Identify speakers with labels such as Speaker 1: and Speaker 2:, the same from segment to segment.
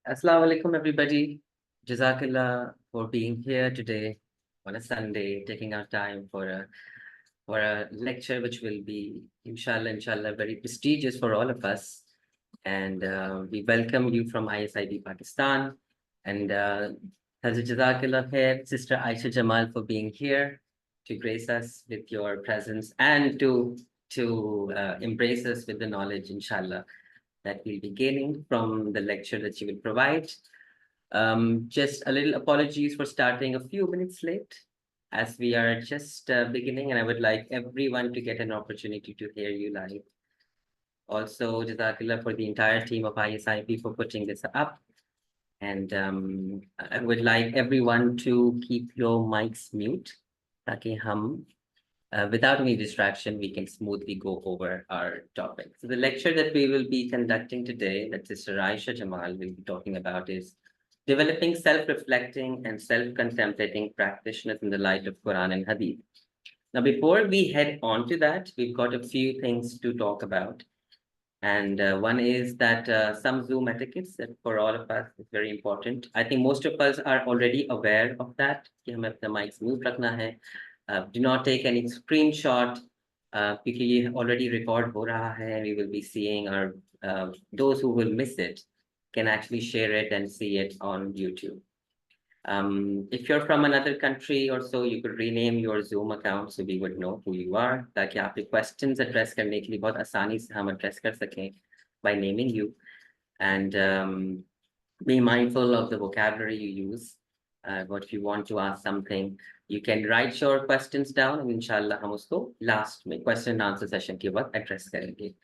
Speaker 1: Assalamu alaikum, everybody. Jazakallah for being here today on a Sunday, taking our time for a lecture which will be, inshallah, very prestigious for all of us. And we welcome you from ISIP Pakistan. And Hazrat Jazakallah khair, Sister Aysha Jamall, for being here to grace us with your presence and to embrace us with the knowledge, inshallah, that we'll be gaining from the lecture that you will provide. Just a little apologies for starting a few minutes late, as we are just beginning, and I would like everyone to get an opportunity to hear you live. Also, Jazakallah for the entire team of ISIP for putting this up. And I would like everyone to keep your mics mute, ताकि हम without any distraction, we can smoothly go over our topic. So the lecture that we will be conducting today, that Sister Aysha Jamall will be talking about, is developing self-reflecting and self-contemplating practitioners in the light of Quran and Hadith. Now, before we head on to that, we've got a few things to talk about. And one is that some Zoom etiquettes that for all of us is very important. I think most of us are already aware of that. कि हमें अपना mics mute रखना है. Do not take any screenshot because ये already record हो रहा है, and we will be seeing our those who will miss it can actually share it and see it on YouTube. If you're from another country or so, you could rename your Zoom account so we would know who you are, ताकि आपके questions address करने के लिए बहुत आसानी से हम address कर सकें by naming you. And be mindful of the vocabulary you use. But if you want to ask something, you can write your questions down, and inshallah हम उसको last में question and answer session के बाद address करेंगे.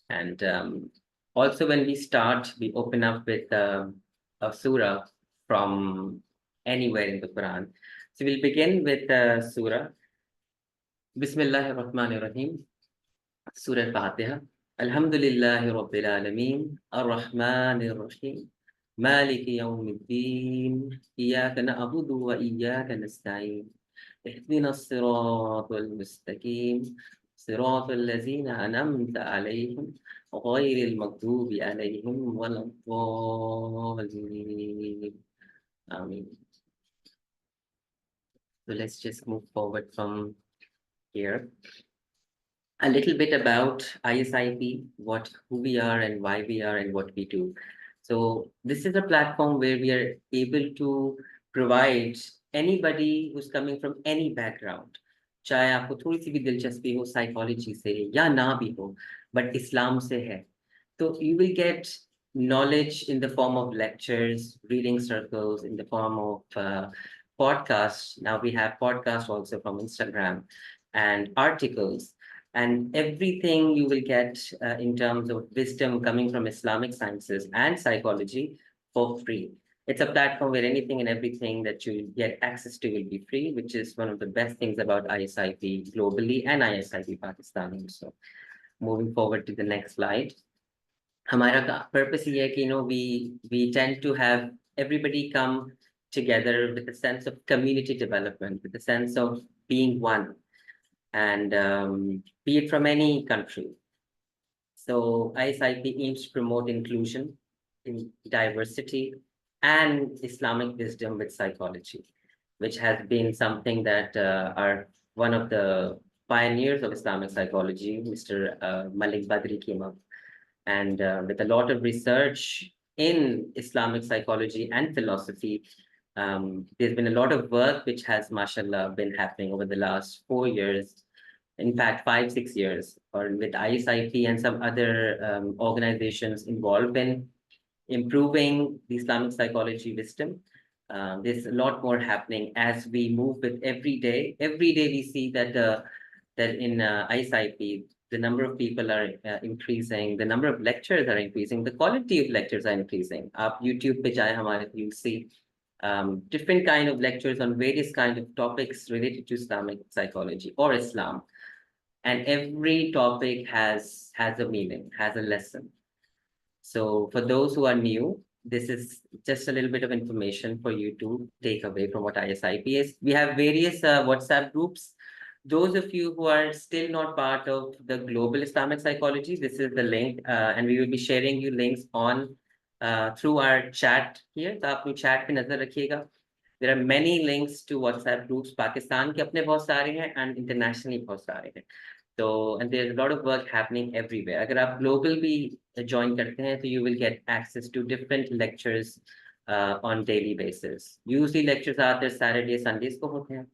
Speaker 1: And also when we start, we open up with a surah from anywhere in the Quran. So we'll begin with surah. Bismillahir Rahmanir Rahim. Surah Fatiha. Alhamdulillahi Rabbil Alameen. Ar-Rahmanir Rahim. مالك يوم الدين إياك نعبد وإياك نستعين اهدنا الصراط المستقيم صراط الذين أنعمت عليهم غير المغضوب عليهم ولا الضالين. Amen. So let's just move forward from here. A little bit about ISIP, who we are and why we are and what we do. So this is a platform where we are able to provide anybody who's coming from any background, चाहे आपको थोड़ी सी भी दिलचस्पी हो psychology से या ना भी हो, but Islam से है, तो you will get knowledge in the form of lectures, reading circles, in the form of podcasts. Now we have podcasts also from Instagram and articles. And everything you will get in terms of wisdom coming from Islamic sciences and psychology for free. It's a platform where anything and everything that you get access to will be free, which is one of the best things about ISIP globally and ISIP Pakistan also. Moving forward to the next slide. Hamara purpose here, we tend to have everybody come together with a sense of community development, with a sense of being one, and be it from any country. So ISIP aims to promote inclusion, in diversity, and Islamic wisdom with psychology, which has been something that are one of the pioneers of Islamic psychology, Mr. Malik Badri came up. And with a lot of research in Islamic psychology and philosophy, there's been a lot of work which has, mashallah, been happening over the last 4 years. In fact, 5-6 years, or with ISIP and some other organizations involved in improving the Islamic psychology wisdom. There's a lot more happening as we move with every day. Every day we see that that in ISIP, the number of people are increasing, the number of lectures are increasing, the quality of lectures are increasing. Up YouTube pe jaye hamare, you see different kind of lectures on various kind of topics related to Islamic psychology or Islam. And every topic has a meaning, has a lesson. So for those who are new, this is just a little bit of information for you to take away from what ISIP is. We have various WhatsApp groups. Those of you who are still not part of the global Islamic psychology, this is the link, and we will be sharing you links on through our chat here. तो आप लोग chat पे नजर रखिएगा. There are many links to WhatsApp groups. Pakistan के अपने बहुत सारे हैं and internationally बहुत सारे हैं. So, and there's a lot of work happening everywhere. अगर आप global भी join करते हैं, तो you will get access to different lectures on daily basis. Usually lectures are there Saturday, Sundays को होते हैं,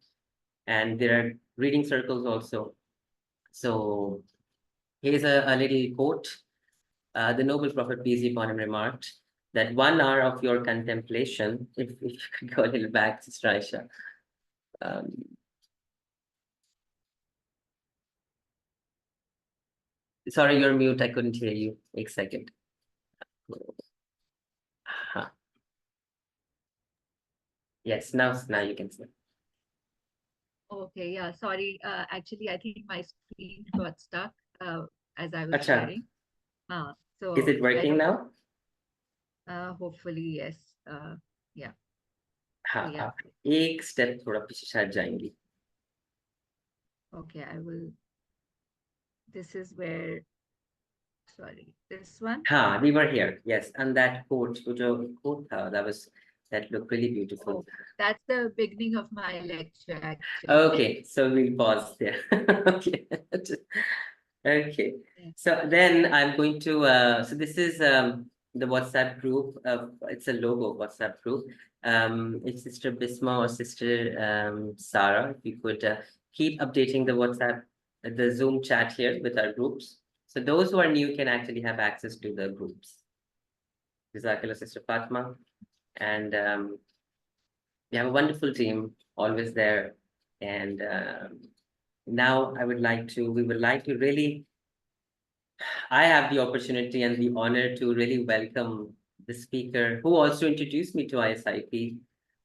Speaker 1: and there are reading circles also. So, here's a little quote. The noble prophet, peace be upon him, remarked that 1 hour of your contemplation, if you could go a little back, Sister Aysha. Sorry, you're mute. I couldn't hear you. A second. Yes, now you can see.
Speaker 2: Okay, yeah, sorry. Actually, I think my screen got stuck as I was sharing. So
Speaker 1: is it working now?
Speaker 2: Hopefully, yes. Yeah.
Speaker 1: हाँ, आप एक step थोड़ा पीछे शायद जाएंगी.
Speaker 2: Okay, I will. This is where. Sorry, this one.
Speaker 1: We were here. Yes, and that quote, that looked really beautiful.
Speaker 2: Oh, that's the beginning of my lecture, actually.
Speaker 1: Okay, so we'll pause there. Okay. Okay. Yeah. So then I'm going to, so this is the WhatsApp group. It's a logo WhatsApp group. It's Sister Bisma or Sister Sarah. If you could keep updating the WhatsApp, the Zoom chat here with our groups. So those who are new can actually have access to the groups. Jazakallah, Sister Fatma. And we have a wonderful team always there. And now we would like to really, I have the opportunity and the honor to really welcome the speaker who also introduced me to ISIP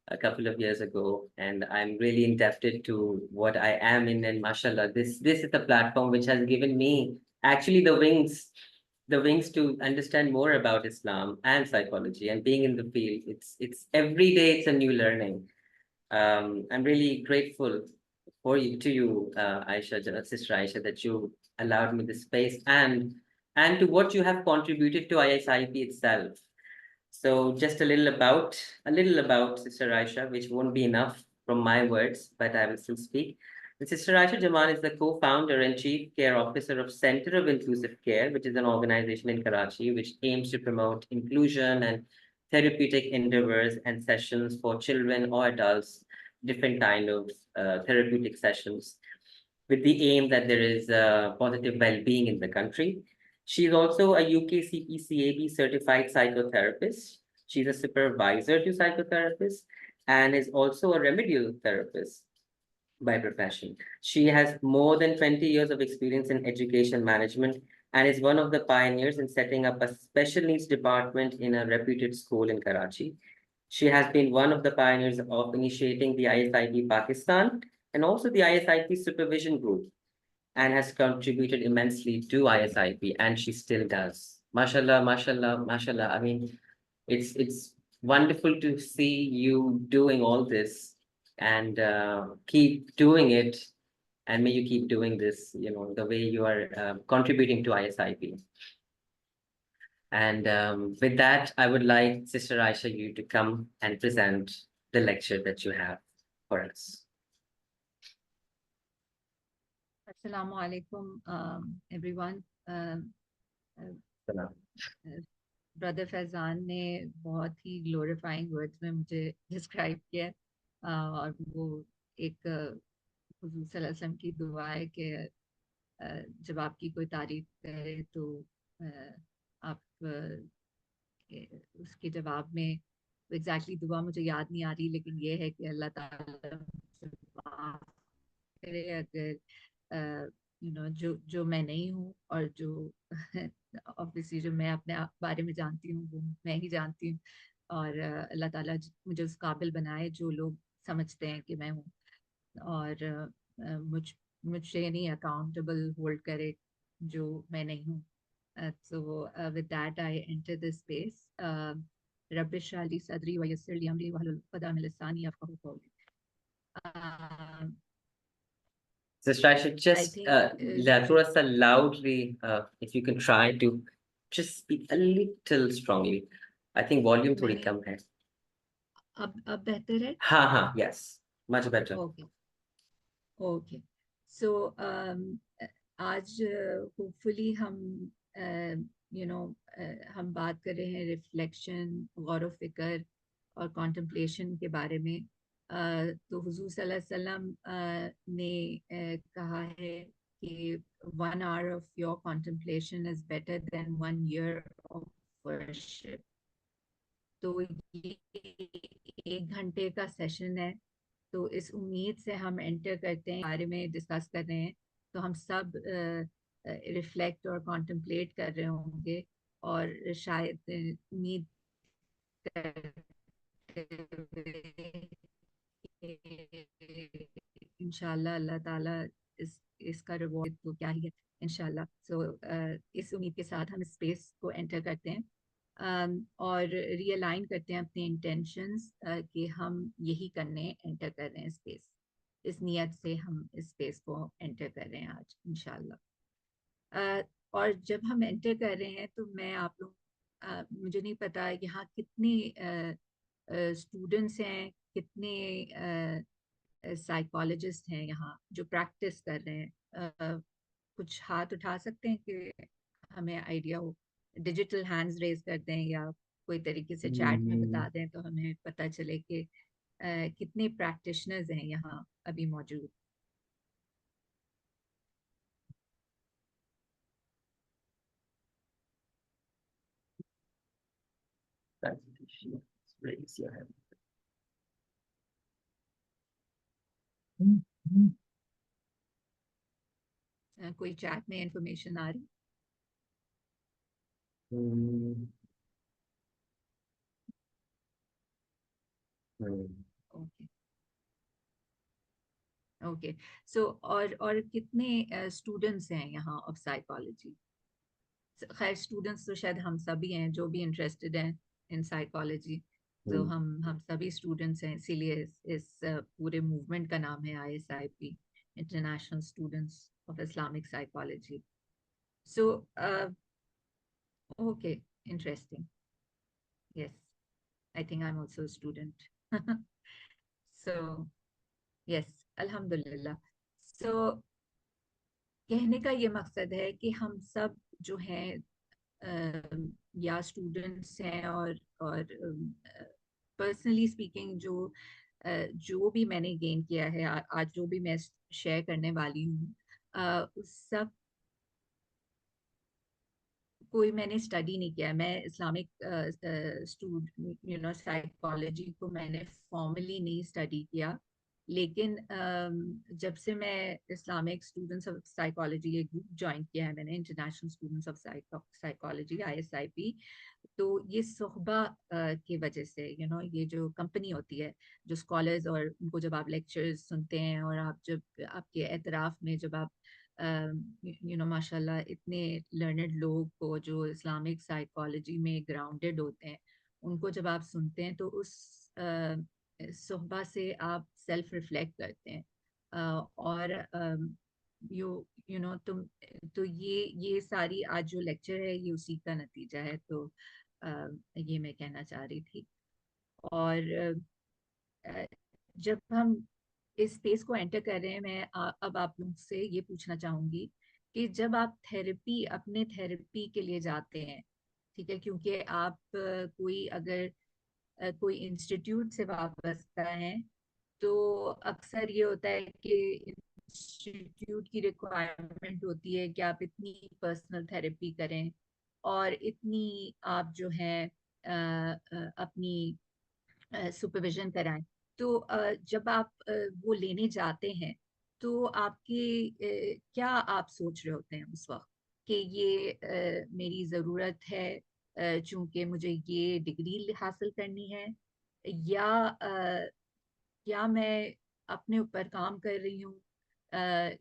Speaker 1: a couple of years ago. And I'm really indebted to what I am in, and mashallah, this is the platform which has given me actually the wings to understand more about Islam and psychology and being in the field. It's every day it's a new learning. I'm really grateful to you, Aysha, Sister Aysha, that you allowed me the space and to what you have contributed to ISIP itself. So just a little about Sister Aysha, which won't be enough from my words, but I will still speak. Sister Aysha Jamall is the co-founder and chief care officer of Center of Inclusive Care, which is an organization in Karachi which aims to promote inclusion and therapeutic endeavors and sessions for children or adults, different kind of therapeutic sessions, with the aim that there is positive well-being in the country. She is also a UK CPCAB certified psychotherapist. She's a supervisor to psychotherapists and is also a remedial therapist by profession. She has more than 20 years of experience in education management and is one of the pioneers in setting up a special needs department in a reputed school in Karachi. She has been one of the pioneers of initiating the ISIP Pakistan and also the ISIP supervision group, and has contributed immensely to ISIP, and she still does. Mashallah, mashallah, mashallah. I mean, it's wonderful to see you doing all this, and keep doing it, and may you keep doing this, the way you are contributing to ISIP. And with that, I would like Sister Aysha, you to come and present the lecture that you have for us.
Speaker 2: Assalamu alaikum, everyone. Brother Faizan ने बहुत ही glorifying words में मुझे describe किया, और वो एक हुजूर सल्लल्लाहु अलैहि वसल्लम की दुआ है कि जब आपकी कोई तारीफ करे तो आप उसके जवाब में, एग्जैक्टली दुआ मुझे याद नहीं आ रही, लेकिन ये है कि अल्लाह ताला करे अगर जो मैं नहीं हूँ, और जो ऑब्वियसली जो मैं अपने बारे में जानती हूँ वो मैं ही जानती हूँ, और अल्लाह ताला मुझे उस काबिल बनाए जो लोग समझते हैं कि मैं हूँ, और मुझे नहीं अकाउंटेबल होल्ड करे जो मैं नहीं हूँ. So with that I enter this space. Rabbi Sharah Sadr wa yassir li amri wahlul 'uqdatam min lisani yafqahu qawli.
Speaker 1: Sister Aysha, just loudly, if you can try to just speak a little strongly. I think volume थोड़ी
Speaker 2: मैंने
Speaker 1: कम है.
Speaker 2: अब बेहतर है.
Speaker 1: हाँ हाँ, yes, much better.
Speaker 2: Okay okay. So आज hopefully हम यू नो हम बात कर रहे हैं रिफ्लेक्शन, गौर व फिक्र और कॉन्टेम्पलेशन के बारे में. तो हुजूर सल्लल्लाहु अलैहि वसल्लम ने कहा है कि 1 hour of your contemplation is better than 1 year of worship. तो ये 1 घंटे का सेशन है. तो इस उम्मीद से हम एंटर करते हैं, बारे में डिस्कस कर रहे हैं. तो हम सब रिफ्लेक्ट और कॉन्टेम्पलेट कर रहे होंगे और शायद उम्मीद इंशाल्लाह अल्लाह ताला इसका रिवॉर्ड तो क्या ही है इंशाल्लाह. सो इस उम्मीद के साथ हम स्पेस को एंटर करते हैं और रियलाइन करते हैं अपने इंटेंशंस कि हम यही करने एंटर कर रहे हैं स्पेस. इस नियत से हम इस स्पेस को एंटर कर रहे हैं आज इंशाल्लाह. और जब हम एंटर कर रहे हैं तो मैं आप लोग मुझे नहीं पता यहाँ कितने स्टूडेंट्स हैं, कितने साइकोलॉजिस्ट हैं यहाँ जो प्रैक्टिस कर रहे हैं. कुछ हाथ उठा सकते हैं कि हमें आइडिया हो. डिजिटल हैंड्स रेज कर दें या कोई तरीके से चैट में बता दें तो हमें पता चले कि कितने प्रैक्टिशनर्स हैं यहाँ अभी मौजूद.
Speaker 1: Raise your hand.
Speaker 2: कोई चैट में इंफॉर्मेशन आ रही?
Speaker 1: Hmm. Hmm.
Speaker 2: Okay okay. So और कितने स्टूडेंट्स हैं यहाँ ऑफ साइकोलॉजी? खैर स्टूडेंट्स तो शायद हम सभी हैं जो भी इंटरेस्टेड हैं इन साइकोलॉजी. तो
Speaker 1: Hmm.
Speaker 2: हम सभी स्टूडेंट्स हैं, इसीलिए इस पूरे मूवमेंट का नाम है ISIP, international students of Islamic psychology. So okay, interesting. Yes, I think I am also a student. So yes, अल्हम्दुलिल्लाह. सो कहने का ये मकसद है कि हम सब जो हैं या स्टूडेंट्स हैं और पर्सनली स्पीकिंग जो भी मैंने गेन किया है आज जो भी मैं शेयर करने वाली हूँ, उस सब कोई मैंने स्टडी नहीं किया. मैं इस्लामिक साइकोलॉजी को मैंने फॉर्मली नहीं स्टडी किया. लेकिन जब से मैं इस्लामिक स्टूडेंट्स ऑफ साइकोलॉजी ये ग्रुप ज्वाइन किया है मैंने, international students of psychology ISIP, तो ये सोहबा की वजह से ये जो कंपनी होती है, जो स्कॉलर्स, और उनको जब आप लेक्चर्स सुनते हैं और आप जब आपके एतराफ़ में जब आप माशाल्लाह इतने लर्नड लोग को जो इस्लामिक साइकोलॉजी में ग्राउंडेड होते हैं, उनको जब आप सुनते हैं तो उस सोहबा से आप सेल्फ रिफ्लेक्ट करते हैं. और यू यू नो तुम तो ये सारी आज जो लेक्चर है ये उसी का नतीजा है. तो ये मैं कहना चाह रही थी. और जब हम इस स्पेस को एंटर कर रहे हैं, मैं अब आप लोग से ये पूछना चाहूंगी कि जब आप अपने थेरेपी के लिए जाते हैं, ठीक है, क्योंकि आप कोई अगर कोई इंस्टीट्यूट से वाबस्ता है तो अक्सर ये होता है कि इंस्टीट्यूट की रिक्वायरमेंट होती है कि आप इतनी पर्सनल थेरेपी करें और इतनी आप जो है अपनी सुपरविजन कराएं. तो जब आप वो लेने जाते हैं तो आपके क्या आप सोच रहे होते हैं उस वक्त कि ये मेरी ज़रूरत है चूंकि मुझे ये डिग्री हासिल करनी है, या मैं अपने ऊपर काम कर रही हूँ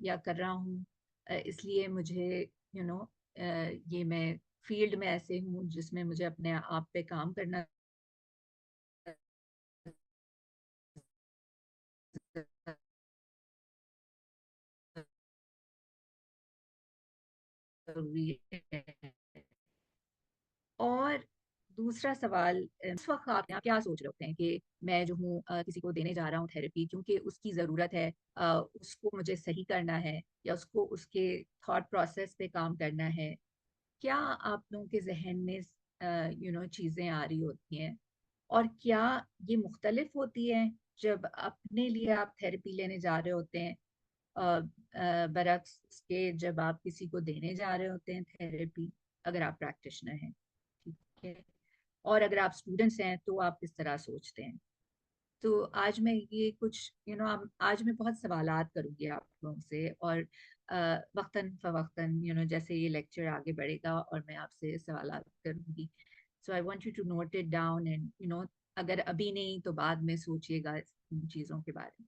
Speaker 2: या कर रहा हूँ, इसलिए मुझे यू नो ये मैं फील्ड में ऐसे हूँ जिसमें मुझे अपने आप पे काम करना जरूरी है. और دوسرا سوال، اس وقت آپ کیا سوچ رہے ہوتے ہیں کہ میں جو ہوں کسی کو دینے جا رہا ہوں تھراپی کیونکہ اس کی ضرورت ہے، اس کو مجھے صحیح کرنا ہے یا اس کو اس کے تھاٹ پروسیس پہ کام کرنا ہے، کیا آپ لوگوں کے ذہن میں چیزیں آ رہی ہوتی ہیں؟ اور کیا یہ مختلف ہوتی ہے جب اپنے لیے آپ تھراپی لینے جا رہے ہوتے ہیں برعکس اس کے جب آپ کسی کو دینے جا رہے ہوتے ہیں تھراپی، اگر آپ پریکٹیشنر ہیں؟ ٹھیک ہے، اور اگر آپ اسٹوڈنٹس ہیں تو آپ کس طرح سوچتے ہیں؟ تو آج میں یہ کچھ آج میں بہت سوالات کروں گی آپ لوگوں سے، اور وقتاً فوقتاً جیسے یہ لیکچر آگے بڑھے گا اور میں آپ سے سوالات کروں گی، so I want you to note it down and اگر ابھی نہیں تو بعد میں سوچیے گا ان چیزوں کے بارے میں۔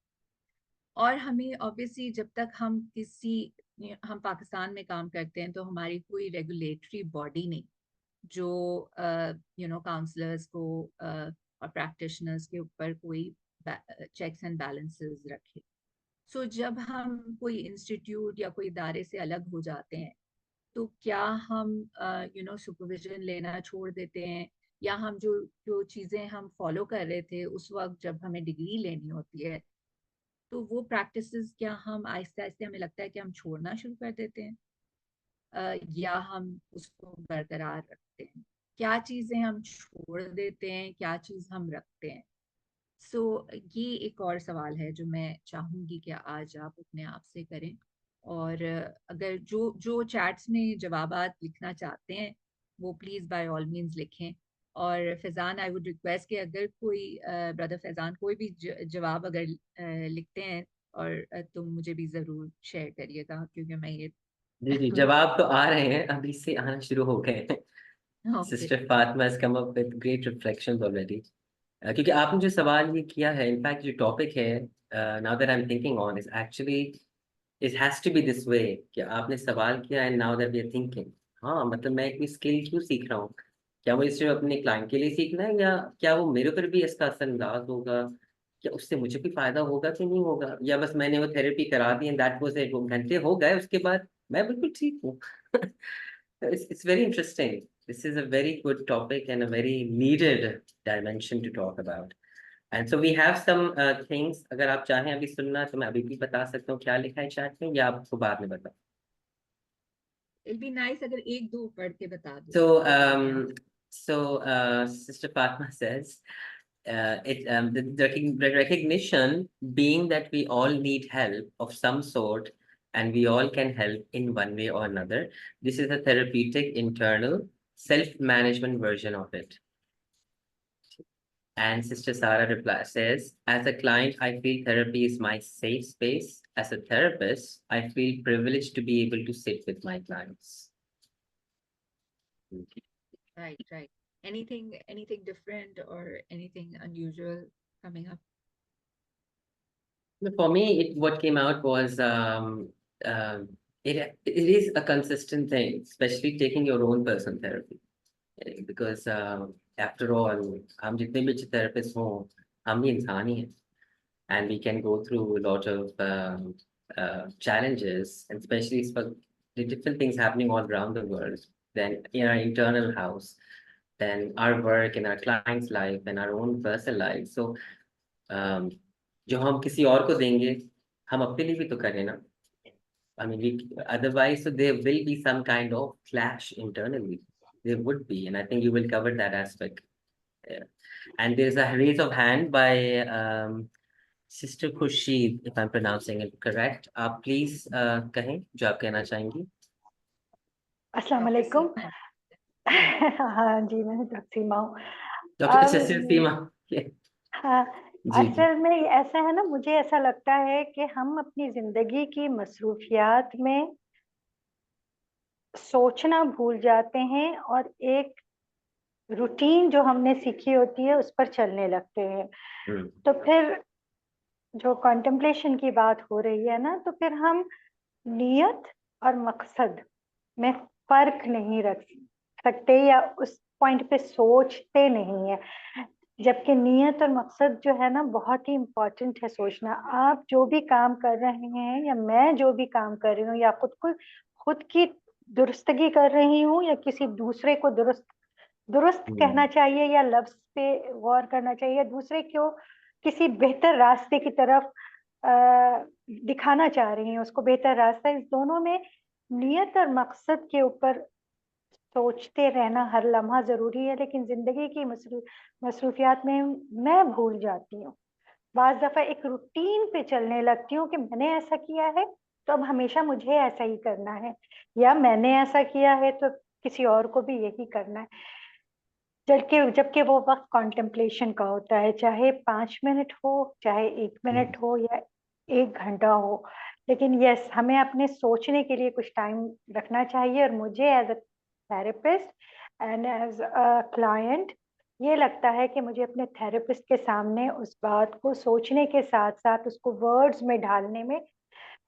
Speaker 2: اور ہمیں obviously جب تک ہم پاکستان میں کام کرتے ہیں تو ہماری کوئی ریگولیٹری باڈی نہیں جو کاؤنسلرس کو اور پریکٹیشنرس کے اوپر کوئی چیکس اینڈ بیلنسز رکھے۔ سو جب ہم کوئی انسٹیٹیوٹ یا کوئی ادارے سے الگ ہو جاتے ہیں تو کیا ہم سپرویژن لینا چھوڑ دیتے ہیں، یا ہم جو چیزیں ہم فالو کر رہے تھے اس وقت جب ہمیں ڈگری لینی ہوتی ہے تو وہ پریکٹسز کیا ہم آہستہ آہستہ ہمیں لگتا ہے کہ ہم چھوڑنا شروع کر دیتے ہیں، یا ہم اس کو برقرار رکھتے ہیں؟ کیا چیزیں ہم چھوڑ دیتے ہیں، کیا چیز ہم رکھتے ہیں؟ سو یہ ایک اور سوال ہے جو میں چاہوں گی کہ آج آپ اپنے آپ سے کریں، اور اگر جو چیٹس میں جوابات لکھنا چاہتے ہیں وہ پلیز بائی آل مینز لکھیں۔ اور فیضان آئی ووڈ ریکویسٹ کہ اگر کوئی بردر فیضان کوئی بھی جواب اگر لکھتے ہیں اور تم مجھے بھی ضرور شیئر کریے گا، کیونکہ میں یہ
Speaker 1: جی جواب تو آ رہے ہیں، ابھی سے آنا شروع ہو گئے ہیں.
Speaker 2: Okay
Speaker 1: sister Fatima has come up with great reflections already. کیونکہ آپ نے جو سوال یہ کیا ہے، انفیکٹ جو ٹاپک ہے now that I'm thinking on is actually it has to be this way کہ آپ نے سوال کیا and now that we are thinking ہاں مطلب میں ایک اسکل کیوں سیکھ رہا ہوں، کیا مجھے صرف اپنے کلائنٹ کے لیے سیکھنا ہے، یا کیا وہ میرے اوپر بھی اس کا اثر انداز ہوگا، کیا اس سے مجھے بھی فائدہ ہوگا کہ نہیں ہوگا، یا بس میں نے وہ تھراپی کرا دی and that was it، وہ گھنٹے ہو گئے اس کے بعد میں بالکل ٹھیک ہوں. It's very interesting. This is a very good topic and a very needed dimension to talk about. And so we have some things. اگر آپ چاہیں ابھی سننا تو میں ابھی بھی بتا سکتا ہوں کیا لکھا ہے چیٹ میں، یا آپ کو بعد میں بتاؤں.
Speaker 2: It'll be nice اگر ایک دو پڑھ کے بتا دو.
Speaker 1: So Sister Fatma says, the recognition being that we all need help of some sort and we all can help in one way or another. This is a therapeutic internal self-management version of it. And Sister Sharah says, as a client, I feel therapy is my safe space. As a therapist, I feel privileged to be able to sit with my clients.
Speaker 2: Right. Anything different or anything unusual coming up?
Speaker 1: For me, what came out was it is a consistent thing, especially taking your own personal therapy. Because after all, ہم جتنے بھی اچھے therapist ہوں ہم بھی انسان ہی ہیں, and we can go through a lot of challenges, and especially the different things happening all around the world, then in our internal house, then our work in our client's life and our own personal life. So جو ہم کسی اور کو دیں گے ہم اپنے لیے بھی تو کریں نا. I mean, otherwise, so there will be some kind of clash internally. There would be, and I think you will cover that aspect. Yeah. And there's a raise of hand by Sister Khurshid, if I'm pronouncing it correct. Please kahin jo aap kehna chahengi.
Speaker 3: السلام علیکم. ہاں جی میں تقسیمہ ہوں.
Speaker 1: Doctor سیما.
Speaker 3: ہاں
Speaker 1: جی
Speaker 3: اصل میں ایسا ہے نا, مجھے ایسا لگتا ہے کہ ہم اپنی زندگی کی مصروفیات میں سوچنا بھول جاتے ہیں اور ایک روٹین جو ہم نے سیکھی ہوتی ہے اس پر چلنے لگتے ہیں. تو پھر جو کنٹمپلیشن کی بات ہو رہی ہے نا, تو پھر ہم نیت اور مقصد میں فرق نہیں رکھ سکتے یا اس پوائنٹ پہ سوچتے نہیں ہیں, جبکہ نیت اور مقصد جو ہے نا بہت ہی امپورٹنٹ ہے سوچنا. آپ جو بھی کام کر رہے ہیں یا میں جو بھی کام کر رہی ہوں یا خود کی درستگی کر رہی ہوں یا کسی دوسرے کو درست दुरुस्त कहना चाहिए या लफ्ज पे गौर करना चाहिए, दूसरे को किसी बेहतर रास्ते की तरफ दिखाना चाह रही हैं उसको बेहतर रास्ता, इस दोनों में नियत और मकसद के ऊपर सोचते रहना हर लम्हा जरूरी है। लेकिन जिंदगी की मसरूफियात में मैं भूल जाती हूँ, बाज दफा एक रूटीन पे चलने लगती हूँ कि मैंने ऐसा किया है तो अब हमेशा मुझे ऐसा ही करना है, या मैंने ऐसा किया है तो किसी और को भी यही करना है, जबकि वो वक्त कॉन्टेम्पलेशन का होता है, चाहे 5 मिनट हो, चाहे 1 मिनट हो, या 1 घंटा हो। लेकिन यस, हमें अपने सोचने के लिए कुछ टाइम रखना चाहिए। और मुझे as a therapist and as a client ये लगता है कि मुझे अपने थेरेपिस्ट के सामने उस बात को सोचने के साथ साथ उसको वर्ड्स में ढालने में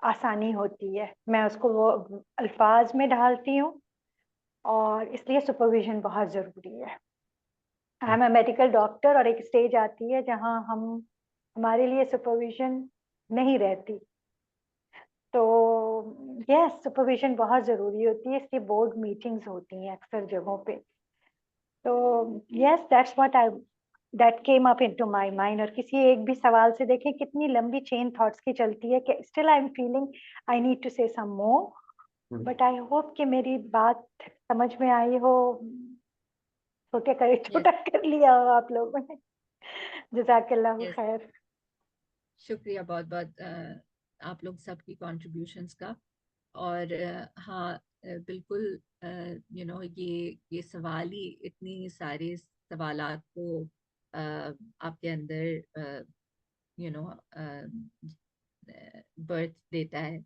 Speaker 3: आसानी होती है, मैं उसको वो अल्फाज में ढालती हूँ, और इसलिए सुपरविजन बहुत ज़रूरी है। I am a medical doctor, और एक स्टेज आती है जहाँ हमारे लिए सुपरविजन नहीं रहती, तो यस सुपरविजन बहुत ज़रूरी होती है, इसलिए बोर्ड मीटिंग्स होती हैं अक्सर जगहों पे। तो yes that's what I that came up into my mind. और किसी एक भी सवाल से देखें कितनी लंबी चेन थॉट्स की चलती है कि still I am feeling I need to say some more, but I hope कि मेरी बात समझ में आई हो, छोटा कर लिया हो आप लोगों ने। जज़ाकल्लाहु खैर।
Speaker 2: शुक्रिया बहुत बहुत आप लोग सबकी कॉन्ट्रीब्यूशंस का। और हाँ बिल्कुल ये सवाल ही इतनी सारे सवालात को आपके अंदर यू नो बर्थ देता है।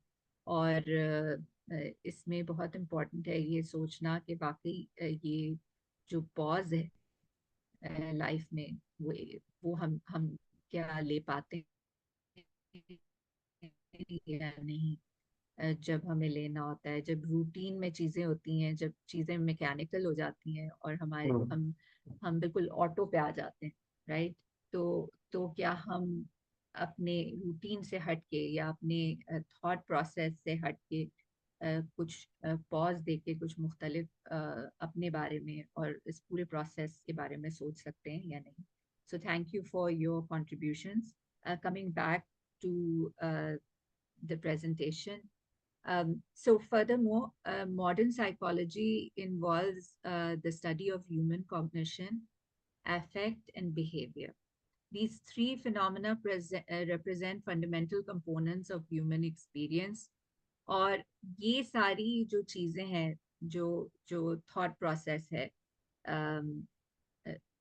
Speaker 2: और इसमें बहुत इम्पोर्टेंट है ये सोचना कि वाकई ये जो पॉज है लाइफ में वो हम क्या ले पाते हैं या नहीं। जब हमें लेना होता है, जब रूटीन में चीजें होती हैं, जब चीजें मैकेनिकल हो जाती हैं और हमारे हम बिल्कुल ऑटो पे आ जाते हैं, राइट। तो क्या हम अपने रूटीन से हट के या अपने थॉट प्रोसेस से हट के कुछ पॉज दे के कुछ मुख्तलिफ अपने बारे में और इस पूरे प्रोसेस के बारे में सोच सकते हैं या नहीं। So thank you for your contributions. Coming back to the presentation. So furthermore, modern psychology involves the study of human cognition, affect, and behavior. These three phenomena represent fundamental components of human experience. और ये सारी जो चीज़ें हैं, जो thought process है,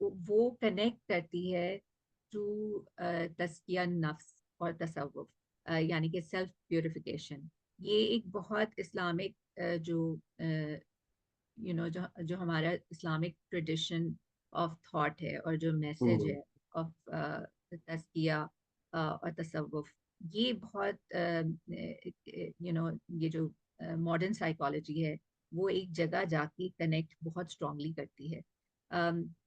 Speaker 2: वो connect करती है टू तस्किया नफ्स और तसव्वुफ, यानी कि सेल्फ प्योरिफिकेशन। ये एक बहुत इस्लामिक जो जो हमारा इस्लामिक ट्रेडिशन ऑफ थॉट है और जो मैसेज है ऑफ तस्किया और तसव्वुफ, ये बहुत ये जो मॉडर्न साइकोलॉजी है वो एक जगह जाके कनेक्ट बहुत स्ट्रांगली करती है।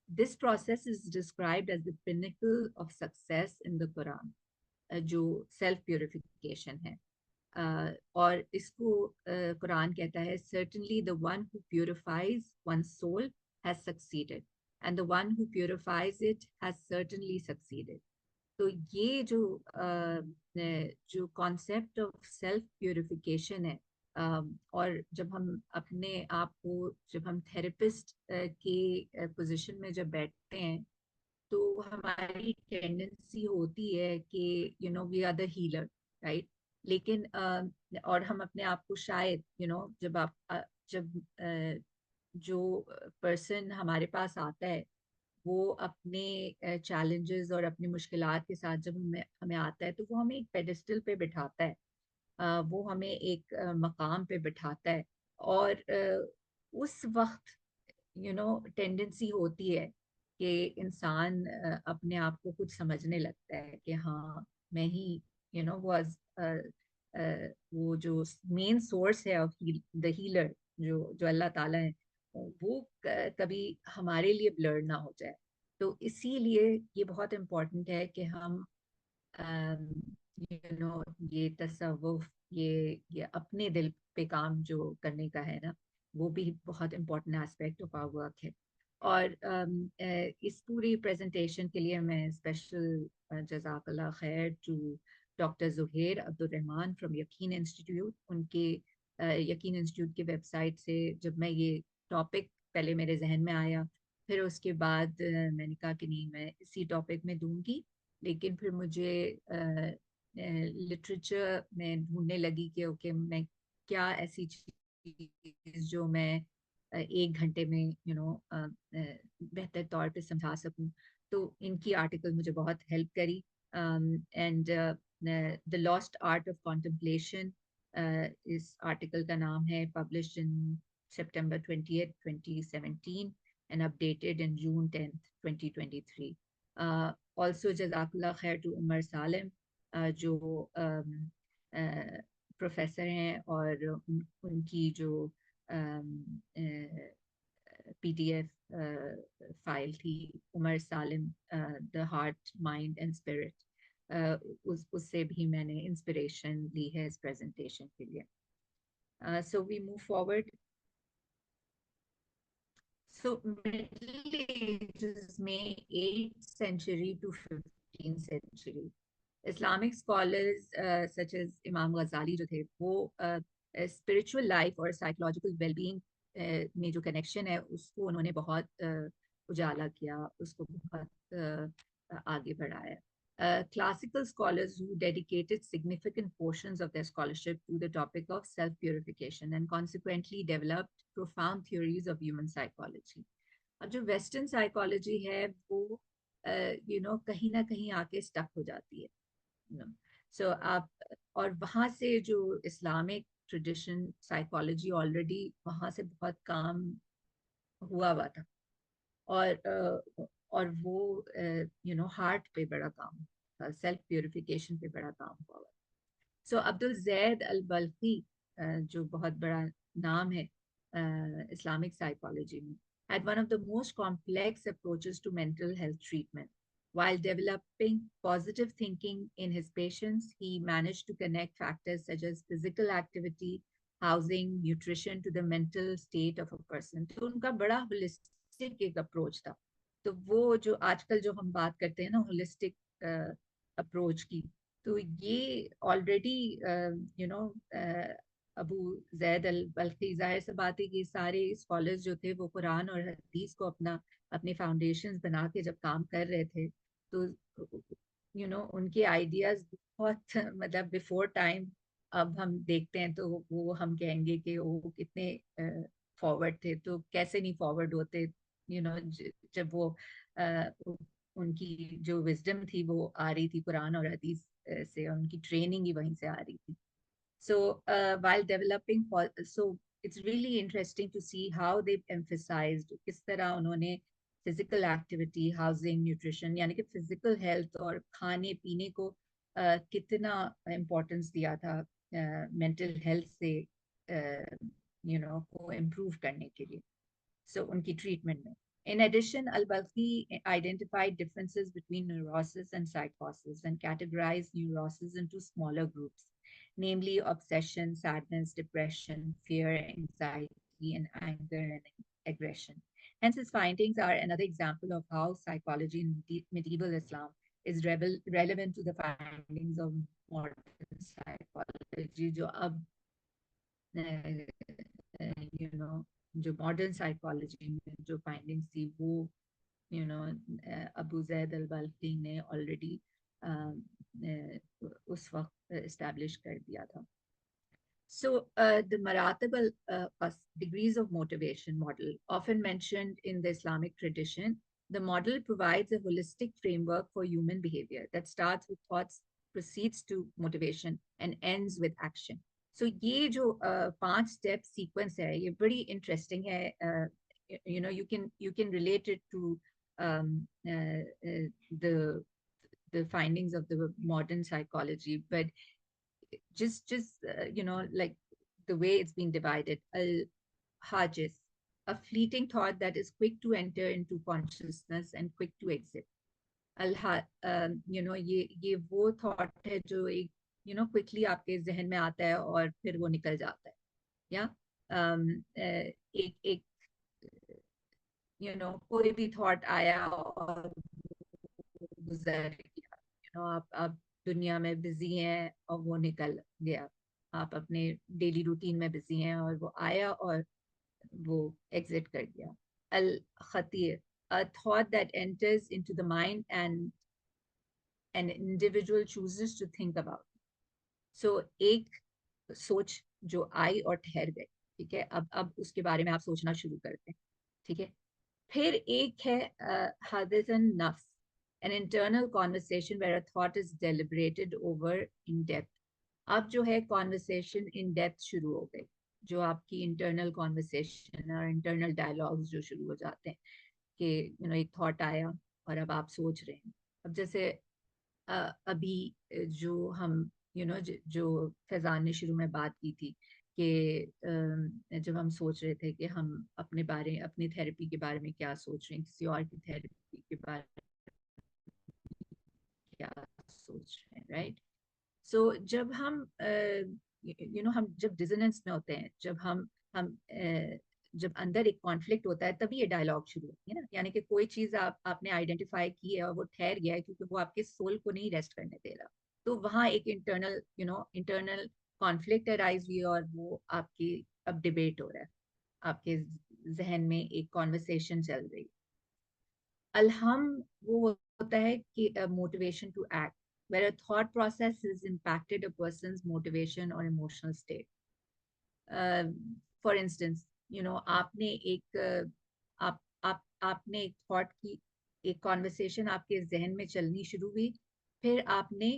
Speaker 2: This process is described as the pinnacle of success in the Quran, जो सेल्फ प्योरिफिकेशन है। और इसको कुरान कहता है, certainly the one who purifies one's soul has succeeded and the one who purifies it has certainly succeeded. तो ये जो concept of self purification है, और जब हम अपने आप को, जब हम थेरेपिस्ट के पोजीशन में जब बैठते हैं तो हमारी टेंडेंसी होती है कि we are the healer, right. लेकिन और हम अपने आप को शायद जब जो पर्सन हमारे पास आता है वो अपने चैलेंजेस और अपनी मुश्किलात के साथ जब हमें आता है तो वो हमें एक पेडिस्टल पे बिठाता है, वो हमें एक मकाम पे बिठाता है। और उस वक्त टेंडेंसी होती है कि इंसान अपने आप को कुछ समझने लगता है कि हाँ मैं ही वाज वो जो मेन सोर्स है ऑफ द हीलर, जो अल्लाह ताला है, वो कभी हमारे लिए ब्लर ना हो जाए। तो इसीलिए ये बहुत इम्पोर्टेंट है कि हम ये तसव्वुफ, ये अपने दिल पे काम जो करने का है ना, वो भी बहुत important aspect of our work है। اور اس پوری پریزنٹیشن کے لیے میں اسپیشل جزاک اللہ خیر to doctor Zaheer Abdulrahman from Yaqeen Institute. ان کے یقین انسٹیٹیوٹ کی ویب سائٹ سے جب میں یہ ٹاپک پہلے میرے ذہن میں آیا, پھر اس کے بعد میں نے کہا کہ نہیں میں اسی ٹاپک میں دوں گی, لیکن پھر مجھے لٹریچر میں ڈھونڈنے لگی کہ اوکے میں کیا ایسی چیز جو میں ایک گھنٹے میں بہتر طور پہ سمجھا سکوں. تو ان کی آرٹیکل مجھے بہت ہیلپ کری. And the last art of contemplation, اس آرٹیکل کا نام ہے, published in September 20th, 2017 and updated in June 10th, 2023. Also جزاک اللہ خیر ٹو عمر سالم, جو پروفیسر ہیں, اور ان کی جو پی ڈی ایف فائل تھی, Umar Salim the heart mind and spirit, اس سے بھی میں نے انسپریشن لی ہے اس پریزنٹیشن کے لیے. So we move forward. So Middle Ages میں 8th century to 15th century Islamic scholars such as امام غزالی جو تھے, وہ spiritual life اور psychological well-being میں جو connection ہے اس کو انہوں نے بہت اجالا کیا, اس کو بہت آگے بڑھایا. Classical scholars who dedicated significant portions of their scholarship to the topic of self-purification and consequently developed profound theories of human psychology. اب جو ویسٹرن سائیکالوجی ہے وہ کہیں نہ کہیں آ کے اسٹک ہو جاتی ہے. سو آپ اور وہاں سے جو اسلامک ٹریڈیشن سائیکالوجی آلریڈی وہاں سے بہت کام ہوا تھا, اور وہ ہارٹ پہ بڑا کام تھا, سیلف پیوریفیکیشن پہ بڑا کام ہوا. سو عبدالزید البلخی, جو بہت بڑا نام ہے اسلامک سائیکالوجی میں, had one of the most complex approaches to mental health treatment. While developing positive thinking in his patients, he managed to connect factors such as physical activity, housing, nutrition to the mental state of a person. تو ان کا بڑا holistic ایک approach تھا. تو وہ جو آج کل جو ہم بات کرتے ہیں نا holistic approach کی, تو یہ آلریڈی ابو زید البلخی, ظاہر سی بات ہے کہ سارے اسکالرز جو تھے وہ قرآن اور حدیث کو اپنے فاؤنڈیشنز بنا کے جب کام کر رہے تھے, تو ان کے آئیڈیاز بہت مطلب بیفور ٹائم اب ہم دیکھتے ہیں تو وہ ہم کہیں گے کہ وہ کتنے فارورڈ تھے. تو کیسے نہیں فارورڈ ہوتے, جب وہ ان کی جو وزڈم تھی وہ آ رہی تھی قرآن اور حدیث سے, ان کی ٹریننگ ہی وہیں سے آ رہی تھی. So while developing, so it's really interesting to see how they've emphasized کس طرح انہوں نے physical activity, housing, nutrition, یعنی کہ physical health اور کھانے پینے کو کتنا importance دیا تھا mental health سے کو improve کرنے کے لیے. So ان کی treatment میں. In addition, al-Balkhi identified differences between neurosis and psychosis and categorized neurosis into smaller groups, namely obsession, sadness, depression, fear, anxiety, and anger and aggression. Hence, his findings are another example of how psychology in medieval Islam is relevant to the findings of modern psychology. جو اب جو modern psychology میں جو findings تھی وہ ابو زید البلخی نے already اس وقت establish کر دیا تھا. So the maratib degrees of motivation model, often mentioned in the Islamic tradition, the model provides a holistic framework for human behavior that starts with thoughts, proceeds to motivation, and ends with action. So یہ جو 5 step sequence ہے یہ بڑی interesting ہے. You can relate it to the findings of the modern psychology, but just like the way it's been divided. Al-Hajis, a fleeting thought that is quick to enter into consciousness and quick to exit. یہ وہ thought ہے جو ایک quickly آپ کے ذہن میں آتا ہے اور پھر وہ نکل جاتا ہے, یا ایک کوئی بھی تھاٹ آیا اور گزر گیا، آپ دنیا میں بزی ہیں اور وہ نکل گیا، آپ اپنے ڈیلی روٹین میں بزی ہیں اور وہ آیا اور وہ ایگزٹ کر گیا. الخطیر a thought that enters into the mind and an individual chooses to think about. So ایک سوچ جو آئی اور ٹھہر گئی، ٹھیک ہے، اب اس کے بارے میں آپ سوچنا شروع کرتے ہیں، ٹھیک ہے. پھر ایک ہے حادث النفس، an internal conversation where a thought is deliberated over in depth. اب جو ہے conversation in depth شروع ہو گئی، جو آپ کی انٹرنل کانورسیشن اور انٹرنل ڈائلاگز جو شروع ہو جاتے ہیں کہ ایک تھاٹ آیا اور اب آپ سوچ رہے ہیں. اب جیسے ابھی جو ہم جو فیضان نے شروع میں بات کی تھی کہ جب ہم سوچ رہے تھے کہ ہم اپنی تھیراپی کے بارے میں کیا سوچ رہے ہیں، کسی اور کی تھیراپی کے بارے میں کیا سوچ رہے ہیں، رائٹ. سو جب ہم ہم جب ڈیزننس میں ہوتے ہیں، جب اندر ایک کانفلکٹ ہوتا ہے، تبھی یہ ڈائلاگ شروع ہوتی ہے نا. یعنی کہ کوئی چیز آپ نے آئیڈینٹیفائی کی ہے اور وہ ٹھہر گیا ہے کیونکہ وہ آپ کے سول کو نہیں ریسٹ کرنے دے رہا، تو وہاں ایک انٹرنل کانفلکٹ ارائز ہوئی اور وہ آپ کی اب ڈیبیٹ ہو رہا ہے، آپ کے ذہن میں ایک کانورسیشن چل رہی. الہم وہ ہوتا ہے کہ motivation to act where a thought process has impacted a person's motivation or emotional state. For instance, آپ نے ایک تھاٹ کی ایک کانورسیشن آپ کے ذہن میں چلنی شروع ہوئی، پھر آپ نے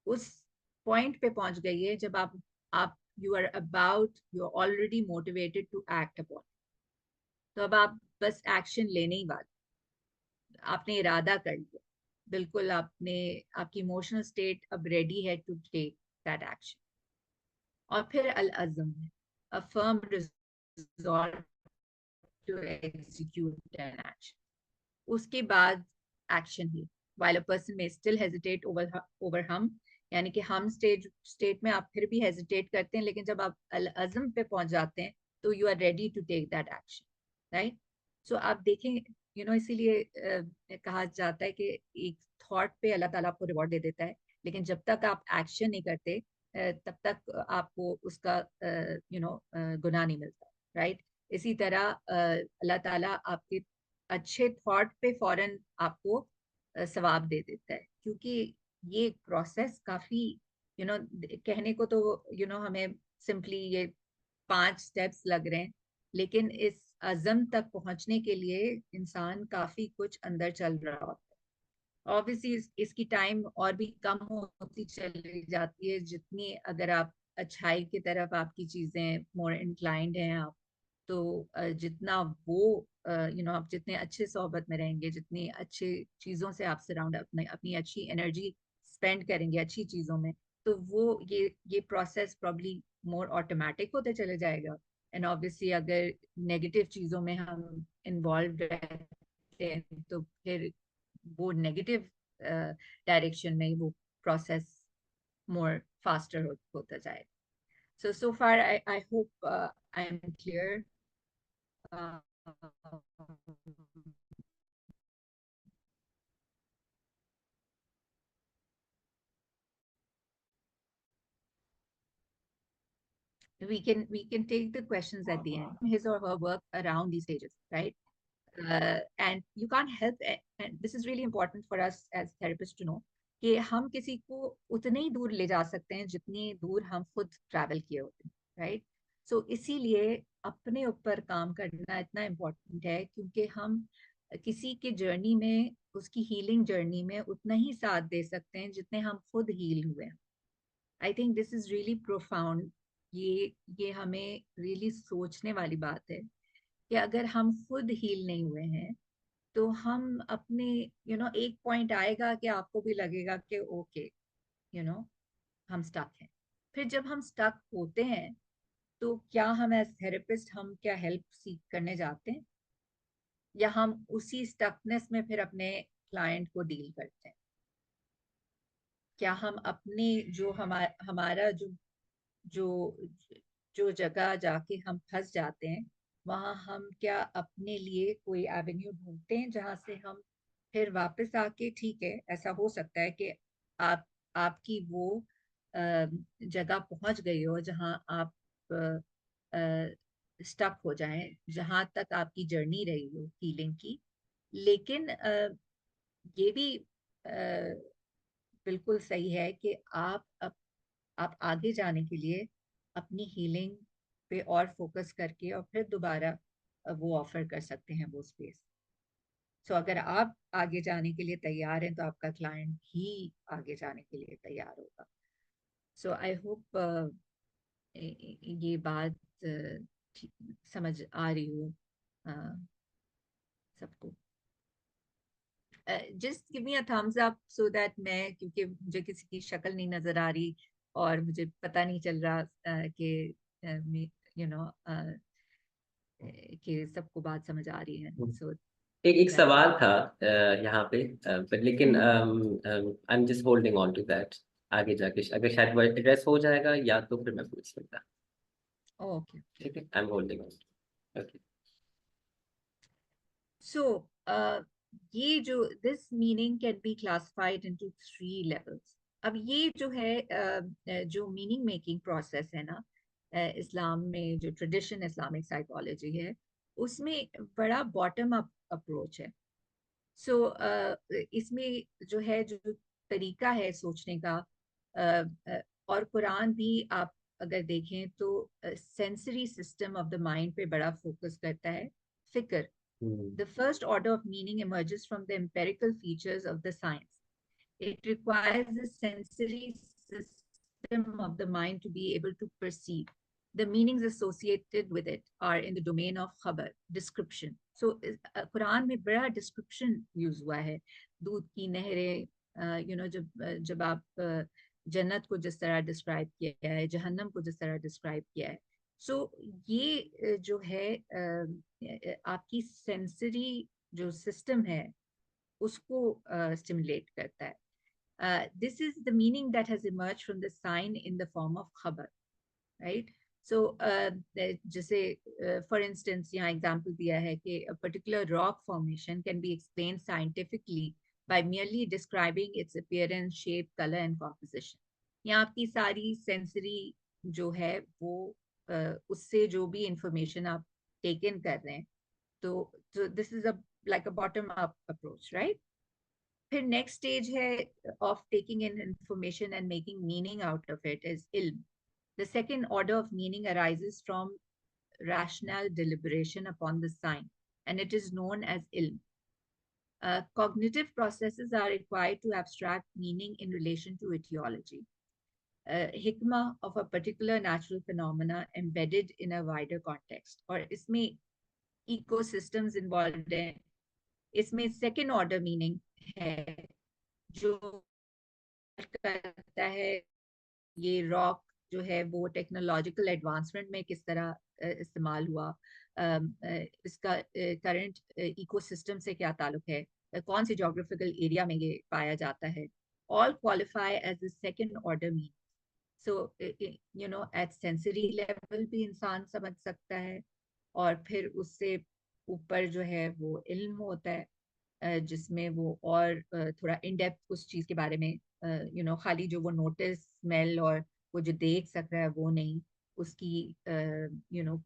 Speaker 2: اس پوائنٹ پہ پہنچ گئی ہے جب آپ you are already motivated to act upon. تو اب آپ بس ایکشن لینے ہی والے، آپ نے ارادہ کر لیا، بالکل آپ کی ایموشنل اسٹیٹ اب ریڈی ہے ٹو ٹیک دیٹ ایکشن. اور پھر العزم ہے a firm resolve to execute an action. اس کے بعد action he while a person may still hesitate over hum، یعنی کہ ہم اسٹیٹ میں آپ پھر بھی ہیزیٹیٹ کرتے ہیں، لیکن جب آپ العزم پہ پہنچ جاتے ہیں تو you are ready to take that action, right. So آپ دیکھیں اسی لیے کہا جاتا ہے کہ ایک تھاٹ پہ اللہ تعالیٰ آپ کو ریوارڈ دے دیتا ہے، لیکن جب تک آپ ایکشن نہیں کرتے تب تک آپ کو اس کا گناہ نہیں ملتا، رائٹ. اسی طرح اللہ تعالیٰ آپ کے اچھے تھاٹ پہ فوراً آپ کو ثواب دے دیتا ہے، کیونکہ یہ پروسیس کافی کہنے کو تو ہمیں سمپلی یہ 5 اسٹیپس لگ رہے ہیں، لیکن اس عزم تک پہنچنے کے لیے انسان کافی کچھ اندر چل رہا ہوتا ہے. obviously اس کی ٹائم اور بھی کم ہوتی چلی جاتی ہے، جتنی اگر آپ اچھائی کی طرف آپ کی چیزیں مور انکلائنڈ ہیں آپ، تو جتنا وہ آپ جتنے اچھے صحبت میں رہیں گے، جتنی اچھے چیزوں سے آپ سراؤنڈ اپنی اچھی انرجی اسپینڈ کریں گے اچھی چیزوں میں، تو وہ یہ پروسیس پرابلی مور آٹومیٹک ہوتے چلے جائے گا. اینڈ obviously اگر نیگیٹو چیزوں میں ہم انوالوڈ رہتے ہیں تو پھر وہ نیگیٹو ڈائریکشن میں وہ پروسیس مور فاسٹر ہوتا جائے. So far I hope I am clear. We can take the questions at the end. His or her work around these stages, right? And you can't help it, and this is really important for us as therapists to know کہ ہم کسی کو اتنے ہی دور لے جا سکتے ہیں جتنی دور ہم خود ٹریول کیے ہوتے ہیں، رائٹ. سو اسی لیے اپنے اوپر کام کرنا اتنا امپورٹنٹ ہے، کیونکہ ہم کسی کی جرنی میں، اس کی ہیلنگ جرنی میں اتنا ہی ساتھ دے سکتے ہیں جتنے ہم خود ہیل ہوئے ہیں. I think this is really profound. یہ ہمیں ریئلی سوچنے والی بات ہے کہ اگر ہم خود ہیل نہیں ہوئے ہیں تو ہم اپنے ایک پوائنٹ آئے گا کہ آپ کو بھی لگے گا کہ اوکے ہم سٹک ہیں. پھر جب ہم سٹک ہوتے ہیں تو کیا ہم ایز تھراپسٹ ہم کیا ہیلپ سیک کرنے جاتے ہیں، یا ہم اسی سٹکنس میں پھر اپنے کلائنٹ کو ڈیل کرتے ہیں؟ کیا ہم اپنے جو ہمارا جو جگہ جا کے ہم پھنس جاتے ہیں وہاں ہم کیا اپنے لیے کوئی ایونیو ڈھونڈتے ہیں جہاں سے ہم پھر واپس آ کے ٹھیک ہے ایسا ہو سکتا ہے کہ آپ کی وہ جگہ پہنچ گئی ہو جہاں آپ اسٹک ہو جائیں, جہاں تک آپ کی جرنی رہی ہو ہیلنگ کی. لیکن یہ بھی بالکل صحیح ہے کہ آپ آگے جانے کے لیے اپنی ہیلنگ پہ اور فوکس کر کے اور پھر دوبارہ وہ آفر کر سکتے ہیں وہ اسپیس. سو اگر آپ آگے جانے کے لیے تیار ہیں تو آپ کا کلائنٹ بھی آگے جانے کے لیے تیار ہوگا. سو آئی ہوپ یہ بات سمجھ آ رہی ہو سب کو. Just give me a thumbs up so that میں, کیونکہ مجھے کسی کی شکل نہیں نظر آ رہی اور مجھے پتہ نہیں چل رہا کہ یو نو کہ سب کو بات سمجھ آ رہی ہے. سو
Speaker 1: ایک سوال تھا یہاں پہ, لیکن I am just holding on to that. آگے جا کے اگر شاید وہ ایڈریس ہو جائے گا یا تو پھر میں پوچھ سکتا.
Speaker 2: اوکے
Speaker 1: ٹھیک ہے, I am holding on. Okay.
Speaker 2: So یہ جو this meaning can be classified into 3 levels. اب یہ جو ہے جو میننگ میکنگ پروسیس ہے نا اسلام میں, جو ٹریڈیشن اسلامک سائیکالوجی ہے اس میں بڑا باٹم اپ اپروچ ہے. سو اس میں جو ہے جو طریقہ ہے سوچنے کا, اور قرآن بھی آپ اگر دیکھیں تو sensory system of the mind پہ بڑا فوکس کرتا ہے. فکر, the first order of meaning emerges from the empirical features of the science. It requires the sensory system of the mind to be able to perceive. The meanings associated with it are in the domain of khabar, description. So قرآن میں بڑا description use ہوا ہے. دودھ کی نہریں, جب آپ جنت کو جس طرح ڈسکرائب کیا ہے, جہنم کو جس طرح ڈسکرائب کیا ہے. سو یہ جو ہے آپ کی سینسری جو سسٹم ہے اس کو اسٹیمولیٹ کرتا ہے. This is the meaning that has emerged from the sign in the form of khabar, right? So جیسے for instance یہاں example دیا ہے کہ a particular rock formation can be explained scientifically by merely describing its appearance, shape, color and composition. یہاں آپ کی ساری sensory جو ہے وہ اس سے جو بھی انفارمیشن آپ ٹیک ان کر رہے ہیں, تو this is like a bottom up approach, right. پھر نیکسٹ اسٹیج ہے of taking in information and making meaning out of it is علم. The second order of meaning arises from rational deliberation upon the sign, and it is known as ilm. Cognitive processes are required to abstract meaning in relation to etiology. Hikmah of a particular natural phenomena embedded in a wider context. اور اس میں ecosystems involved ہیں. اس میں second order meaning ہے جو کرتا ہے یہ rock جو ہے وہ ٹیکنالوجیکل ایڈوانسمنٹ میں کس طرح استعمال ہوا, اس کا کرنٹ ایکو سسٹم سے کیا تعلق ہے, کون سی جغرافیکل ایریا میں یہ پایا جاتا ہے. all qualify as a second order meaning. So at sensory level بھی انسان سمجھ سکتا ہے, اور پھر اس سے اوپر جو ہے وہ علم ہوتا ہے جس میں وہ اور تھوڑا ان ڈیپتھ اس چیز کے بارے میں خالی جو وہ نوٹس اسمیل اور وہ جو دیکھ سک رہا ہے وہ نہیں, اس کی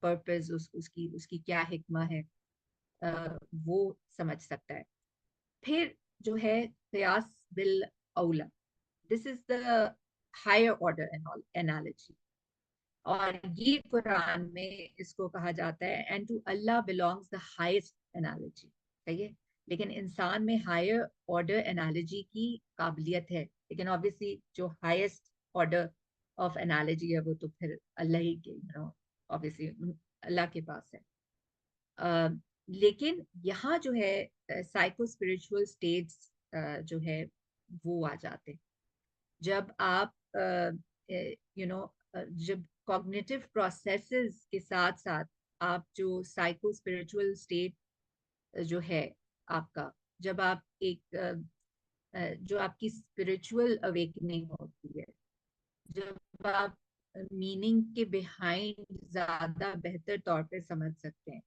Speaker 2: پرپز, اس کی کیا حکمہ ہے وہ سمجھ سکتا ہے. پھر جو ہے قیاس بالاولا, this is the higher order analogy, اور یہ قرآن میں اس کو کہا جاتا ہے and to Allah belongs the highest analogy. صحیح ہے, لیکن انسان میں ہائر آرڈر انالوجی کی قابلیت ہے, لیکن obviously جو ہائیسٹ آرڈر آف انالوجی ہے وہ تو پھر اللہ ہی کے obviously اللہ کے پاس ہے. لیکن یہاں جو ہے سائیکو اسپرچوئل اسٹیٹس جو ہے وہ آ جاتے ہیں جب آپ جب کوگنیٹو پروسیسز کے ساتھ ساتھ آپ جو سائیکو اسپرچوئل اسٹیٹ جو ہے آپ کا, جب آپ ایک جو آپ کی اسپرچوئل اویکننگ ہوتی ہے, جب آپ मीनिंग के बिहाइंड ज़्यादा बेहतर तौर पे समझ सकते हैं.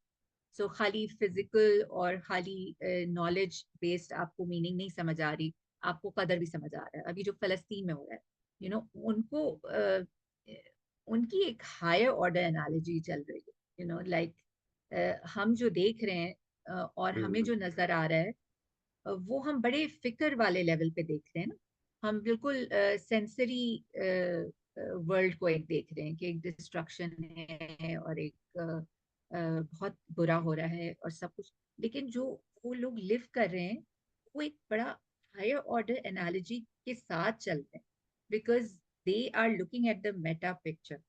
Speaker 2: सो खाली फिजिकल और खाली नॉलेज बेस्ड आपको मीनिंग नहीं समझ आ रही, आपको कदर भी समझ आ रहा है. अभी जो फ़लस्तीन में हो रहा है, उनको उनकी एक हायर ऑर्डर एनालॉजी चल रही है, हम जो देख रहे हैं और हमें जो नज़र आ रहा है, वो हम बड़े फिक्र वाले लेवल पे देख रहे हैं ना. हम बिल्कुल सेंसरी वर्ल्ड को एक देख रहे हैं कि एक डिस्ट्रक्शन है और एक बहुत बुरा हो रहा है और सब कुछ. लेकिन जो वो लोग लिव कर रहे हैं, वो एक बड़ा हायर ऑर्डर एनालॉजी के साथ चलते हैं, because they are looking at the meta picture,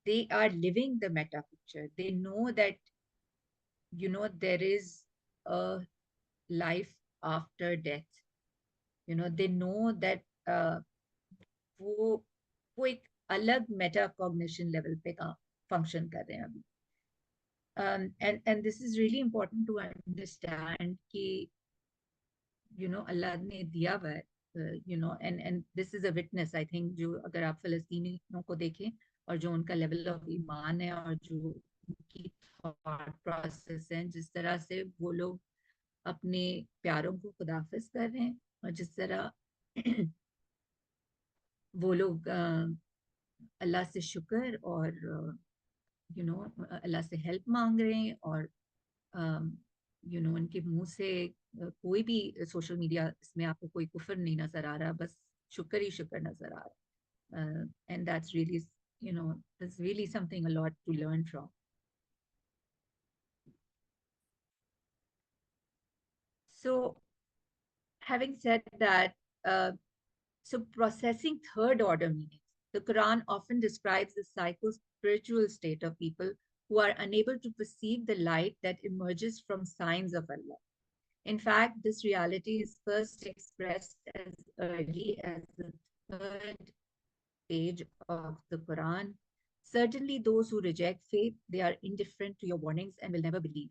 Speaker 2: they are living the meta picture. They know that there is a life after death. They know that वो वो एक अलग मेटा कॉग्निशन लेवल पे function कर रहे हैं अभी. And this is really important to understand कि अल्लाह ने दिया हुआ है, and this is a witness, I think, जो अगर आप फ़लस्तीनियों को देखें और जो उनका लेवल ऑफ ईमान है और जो उनकी थॉट प्रोसेस है, जिस तरह से वो लोग अपने प्यारों को खुदाफिज कर रहे हैं और जिस तरह वो लोग अल्लाह से शुक्र और अल्लाह से हेल्प मांग रहे हैं और उनके मुंह से कोई भी सोशल मीडिया इसमें आपको कोई कुफर नहीं नजर आ रहा, बस शुक्र ही शुक्र नजर आ रहा. And that's really that's really something a lot to learn from. So having said that, so processing third order meanings, the Quran often describes the psycho-spiritual state of people who are unable to perceive the light that emerges from signs of Allah. In fact, this reality is first expressed as early as the third page of the Quran. Certainly those who reject faith, they are indifferent to your warnings and will never believe.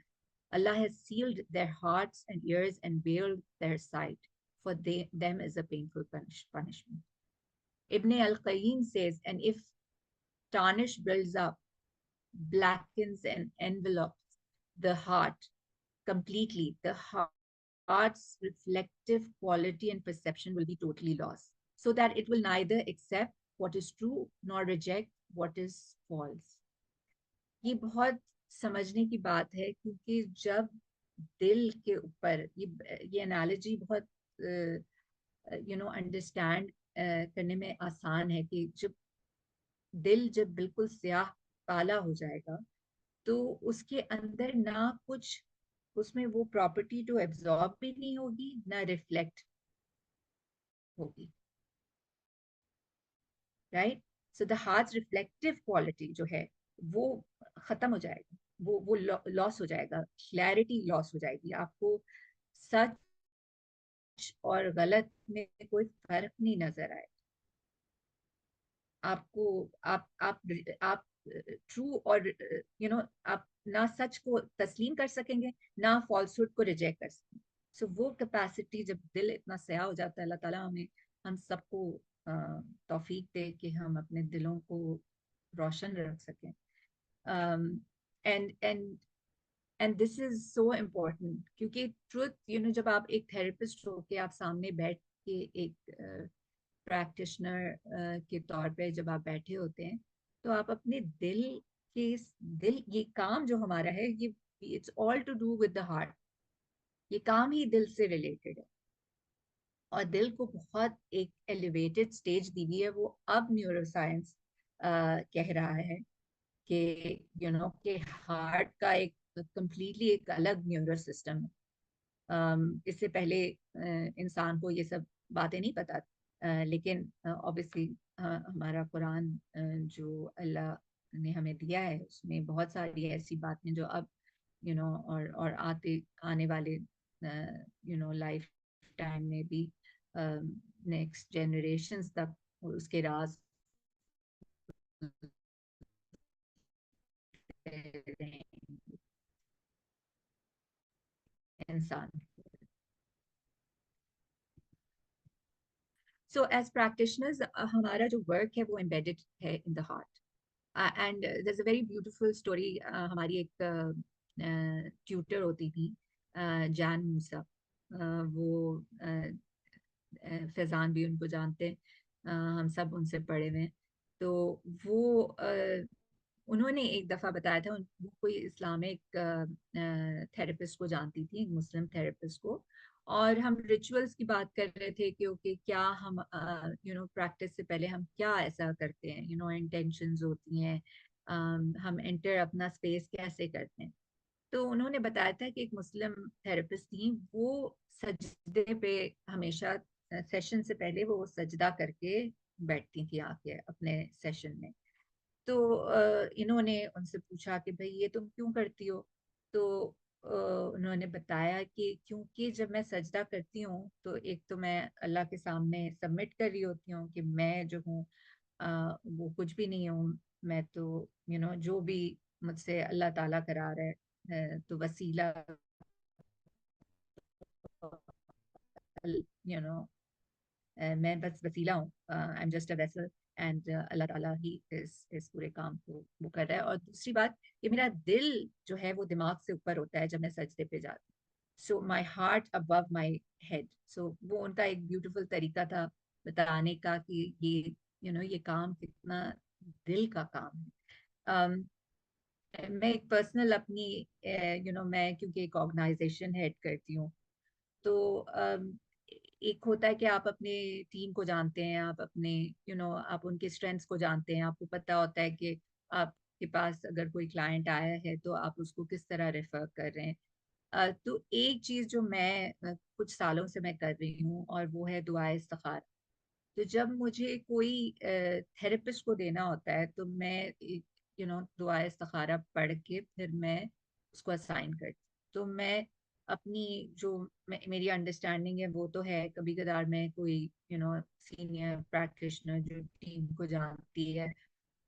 Speaker 2: Allah has sealed their hearts and ears and veiled their sight. For them is a painful punishment. Ibn al-Qayyim says, and if tarnish builds up, blackens and envelopes the heart completely, the heart's reflective quality and perception will be totally lost, so that it will neither accept what is true nor reject what is false. ये बहुत समझने की बात है, क्योंकि जब दिल के ऊपर ये एनालॉजी बहुत अंडरस्टैंड करने में आसान है कि जब दिल जब बिल्कुल स्याह काला हो जाएगा, तो उसके अंदर ना कुछ उसमें वो प्रॉपर्टी तो एब्जॉर्ब भी नहीं होगी, ना रिफ्लेक्ट होगी. Right? So the hearts reflective quality जो है वो खत्म हो जाएगा, वो लॉस हो जाएगा, क्लैरिटी लॉस हो जाएगी. आपको सच और गलत में कोई फर्क नहीं नजर आए. आपको आप ट्रू और आप ना सच को तस्लीम कर सकेंगे, ना फॉल्सहुड को रिजेक्ट कर सकेंगे. सो वो कैपेसिटी जब दिल इतना स्याह हो जाता है, अल्लाह ताला हम सबको तौफीक दे कि हम अपने दिलों को रोशन रख सकें. And this is so important, क्योंकि ट्रुथ जब आप एक थेरेपिस्ट हो के आप सामने बैठ के एक प्रैक्टिशनर के तौर पे जब आप बैठे होते हैं, तो आप अपने दिल ये काम जो हमारा है, ये it's all to do with the heart. ये काम ही दिल से रिलेटेड है और दिल को बहुत एक एलिवेटेड स्टेज दी हुई है. वो अब न्यूरोसाइंस कह रहा है कि कि हार्ट का एक कंप्लीटली एक अलग न्यूरो सिस्टम है. इससे पहले इंसान को ये सब बातें नहीं पता, लेकिन ऑब्वियसली हमारा कुरान जो अल्लाह ने हमें दिया है, उसमें बहुत सारी ऐसी बातें जो अब और आने वाले लाइफ टाइम में भी नेक्स्ट जनरेशंस तक उसके राज इंसान. So as practitioners, हमारा जो work है वो embedded है in the heart. And there's a very beautiful story. हमारी एक tutor होती थी, जान मूसा. वो फैजान भी उनको जानते हैं, हम सब उनसे पढ़े हुए हैं. तो वो उन्होंने एक दफ़ा बताया था, वो कोई इस्लामिक थेरेपिस्ट को जानती थी, एक मुस्लिम थेरेपिस्ट को, और हम रिचुअल्स की बात कर रहे थे कि ओके क्या हम प्रैक्टिस से पहले हम क्या ऐसा करते हैं, इंटेंशंस होती हैं, हम एंटर अपना स्पेस कैसे करते हैं. तो उन्होंने बताया था कि एक मुस्लिम थेरेपिस्ट थी, वो सजदे पे हमेशा सेशन से पहले वो सजदा करके बैठती थी आके अपने सेशन में. तो इन्होंने उनसे पूछा कि भाई ये तुम क्यों करती हो. तो उन्होंने बताया कि क्योंकि जब मैं सजदा करती हूँ तो एक तो मैं अल्लाह के सामने सबमिट कर रही होती हूँ कि मैं जो हूँ वो कुछ भी नहीं हूँ, मैं तो जो भी मुझसे अल्लाह ताला करा रहा है, तो वसीला यू नो मैं बस वसीला हूँ, I am just a vessel, and Allah ताला ही इस पूरे काम को वो कर रहा है. और दूसरी बात कि मेरा दिल जो है वो दिमाग से ऊपर होता है जब मैं सजदे पे जाती हूँ. So my heart above my head. So वो उनका एक ब्यूटीफुल तरीका था बताने का कि ये काम कितना दिल का काम है. um, मैं एक पर्सनल अपनी मैं क्योंकि एक ऑर्गेनाइजेशन हेड करती हूँ, तो एक होता है कि आप अपने टीम को जानते हैं, आप अपने आप उनके स्ट्रेंथ्स को जानते हैं, आपको पता होता है कि आपके पास अगर कोई क्लाइंट आया है तो आप उसको किस तरह रेफर कर रहे हैं. तो एक चीज़ जो मैं कुछ सालों से मैं कर रही हूँ और वो है दुआ इस्तिखारा. तो जब मुझे कोई थेरेपिस्ट को देना होता है तो मैं दुआ इस्तिखारा पढ़ के फिर मैं उसको असाइन करती. तो मैं अपनी जो मेरी अंडरस्टैंडिंग है वो तो है, कभी कदार मैं कोई सीनियर प्रैक्टिशनर जो टीम को जानती है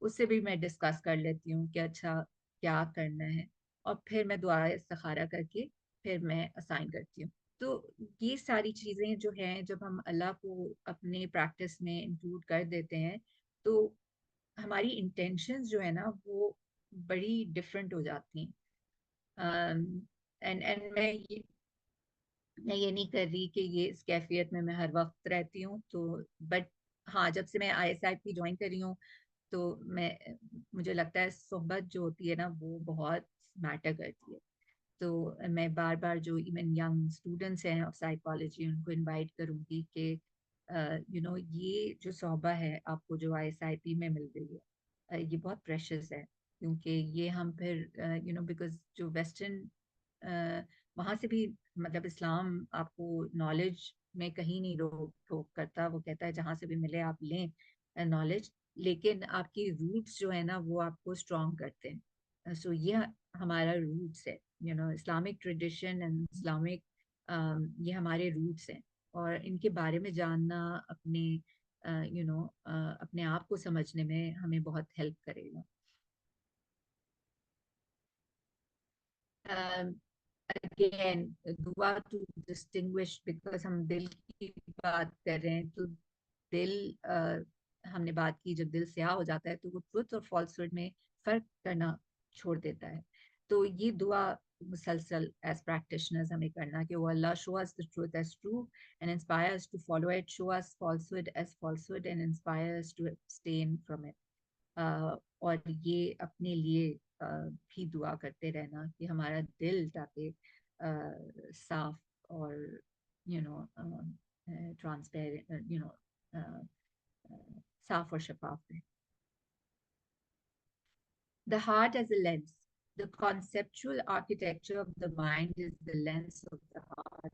Speaker 2: उससे भी मैं डिस्कस कर लेती हूँ कि अच्छा क्या करना है, और फिर मैं दुआ इस्तिखारा करके फिर मैं असाइन करती हूँ. तो ये सारी चीज़ें जो हैं जब हम अल्लाह को अपने प्रैक्टिस में इंक्लूड कर देते हैं तो हमारी इंटेंशंस जो है ना वो बड़ी डिफरेंट हो जाती हैं. एंड मैं ये नहीं कर रही कि ये इस कैफियत में मैं हर वक्त रहती हूँ. तो बट हाँ, जब से मैं ISIP ज्वाइन कर रही हूँ तो मुझे लगता है सोहबत जो होती है ना वो बहुत मैटर करती है. तो मैं बार बार जो इवन यंग स्टूडेंट्स हैं ऑफ साइकोलॉजी उनको इनवाइट करूंगी कि ये जो सोहबा है आपको जो ISIP में मिल रही है, ये बहुत प्रेशियस है, क्योंकि ये हम फिर बिकॉज जो वेस्टर्न वहाँ से भी मतलब इस्लाम आपको नॉलेज में कहीं नहीं रोक टोक करता, वो कहता है जहाँ से भी मिले आप लें नॉलेज, लेकिन आपकी रूट्स जो है ना वो आपको स्ट्रॉन्ग करते हैं. सो ये हमारा रूट्स है, इस्लामिक ट्रेडिशन एंड इस्लामिक, ये हमारे रूट्स हैं, और इनके बारे में जानना अपने अपने आप को समझने में हमें बहुत हेल्प करेगा. अगेन दुआ टू डिस्टिंग्विश, बिकॉज हम दिल की बात कर रहे हैं तो दिल हमने बात की, जब दिल स्याह हो जाता है तो वो ट्रुथ और फॉल्सहुड में फर्क करना छोड़ देता है. तो ये दुआ मुसलसल एज प्रैक्टिशनर्स हमें करना कि वो Allah show us the truth as true and inspire us to follow it, show us falsehood as falsehood and inspire us to abstain from it. और ये अपने लिए भी दुआ करते रहना कि हमारा दिल ताकि साफ और ट्रांसपेरेंट साफ और शफाफ रहे. The heart as a lens. The conceptual architecture of the mind is the lens of the heart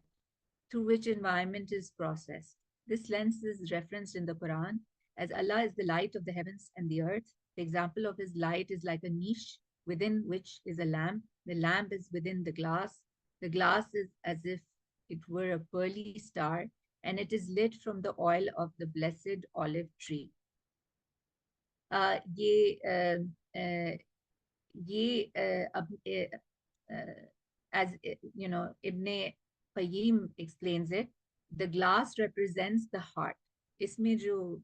Speaker 2: through which environment is processed. This lens is referenced in the Quran as Allah is the light of the heavens and the earth. The example of his light is like a niche within which is a lamp. The lamp is within the glass. The glass is as if it were a pearly star, and it is lit from the oil of the blessed olive tree. As Ibn Qayyim explains it, the glass represents the heart. इसमें जो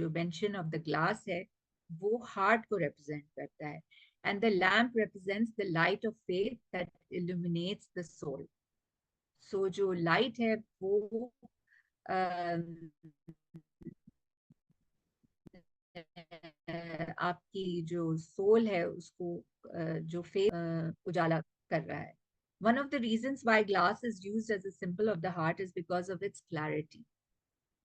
Speaker 2: mention of the glass है वो heart को represent करता है, and the lamp represents the light of faith that illuminates the soul. So जो light है वो आपकी जो soul है उसको जो faith उजाला कर रहा है. One of the reasons why glass is used as a symbol of the heart is because of its clarity.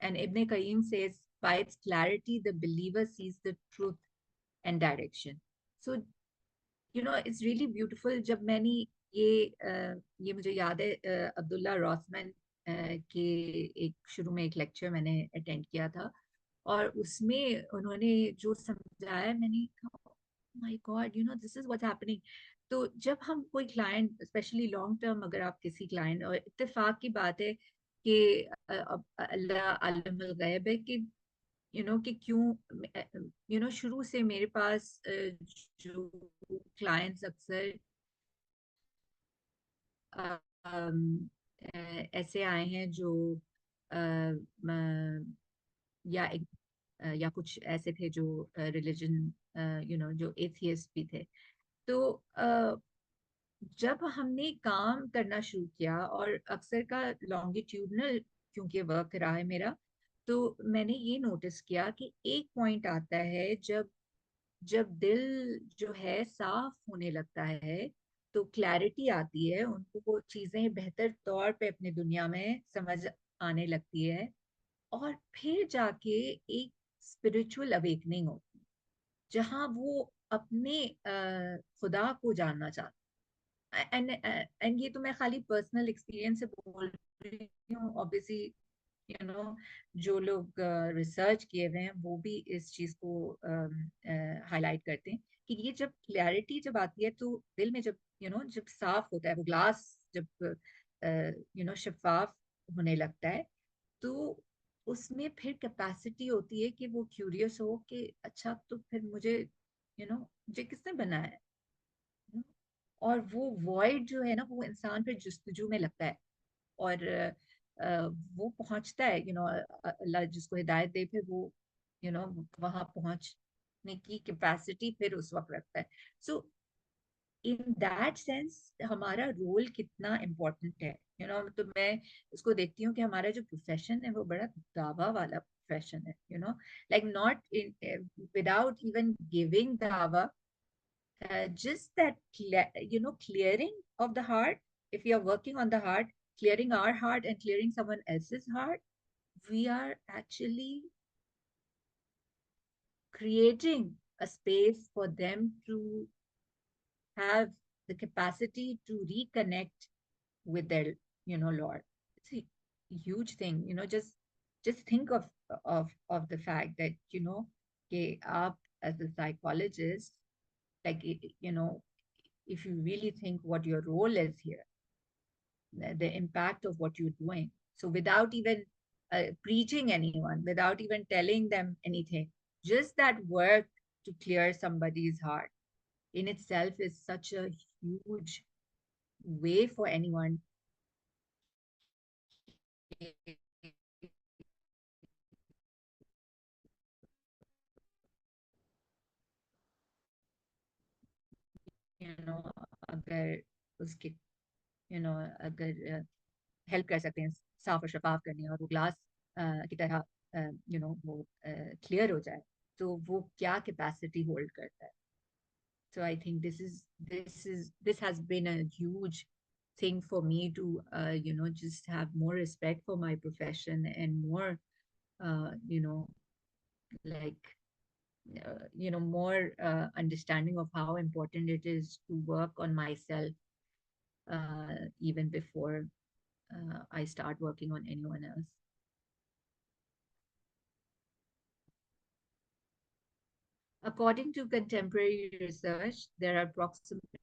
Speaker 2: And Ibn Qayyim says, by its clarity, the believer sees the truth and direction. So, it's really beautiful. जब मैंने ये मुझे याद है अब्दुल्ला रॉसमैन के एक शुरू में एक लेक्चर मैंने अटेंड किया था, और उसमें उन्होंने जो समझाया, मैंने कहा my God, this is what's happening. तो जब हम कोई क्लाइंट, स्पेशली लॉन्ग टर्म, अगर आप किसी क्लाइंट, और इत्तेफाक की बात है कि अल्लाह आलिमुल गैब है कि कि क्यों शुरू से मेरे पास जो क्लाइंट्स अक्सर ऐसे आए हैं जो या कुछ ऐसे थे जो रिलीजन जो एथियस्ट भी थे. तो जब हमने काम करना शुरू किया, और अक्सर का लॉन्गिट्यूडनल क्योंकि वर्क रहा है मेरा, तो मैंने ये नोटिस किया कि एक पॉइंट आता है जब जब दिल जो है साफ होने लगता है, तो क्लैरिटी आती है, उनको वो चीजें बेहतर तौर पे अपनी दुनिया में समझ आने लगती है, और फिर जाके एक स्पिरिचुअल अवेकनिंग होती है जहाँ वो अपने खुदा को जानना चाहते. एंड ये तो मैं खाली पर्सनल एक्सपीरियंस से बोल रही हूँ. ऑब्वियसली जो लोग रिसर्च किए हुए हैं वो भी इस चीज को हाईलाइट करते हैं कि ये जब क्लैरिटी जब आती है, तो दिल में जब जब साफ होता है, वो ग्लास जब शफाफ होने लगता है, तो उसमें फिर कैपेसिटी होती है कि वो क्यूरियस हो कि अच्छा, तो फिर मुझे मुझे किसने बनाया है. और वो वॉइड जो है ना, वो इंसान फिर जुस्तजू में लगता है, और वो पहुंचता है, अल्लाह जिसको हिदायत दे, फिर वो वहां पहुंचने की कैपेसिटी फिर उस वक्त रखता है. सो इन दैट सेंस हमारा रोल कितना इम्पोर्टेंट है. तो मैं इसको देखती हूँ कि हमारा जो प्रोफेशन है वो बड़ा दावा वाला प्रोफेशन है. Like not without even giving दावा, just that clearing of the heart. If we are working on the heart, clearing our heart and clearing someone else's heart, we are actually creating a space for them to have the capacity to reconnect with their Lord. It's a huge thing. Just think of the fact that कि आप as a psychologist, like if you really think what your role is here, the impact of what you're doing. So without even preaching anyone, without even telling them anything, just that work to clear somebody's heart in itself is such a huge way for anyone अगर उसके अगर help कर सकते हैं साफ और शफाफ करने, और वो ग्लास की तरह वो क्लियर हो जाए, तो वो क्या कैपेसिटी होल्ड करता है. So I think this has been a huge thing for me to just have more respect for my profession, and more like more understanding of how important it is to work on myself even before I start working on anyone else. According to contemporary research, there are approximately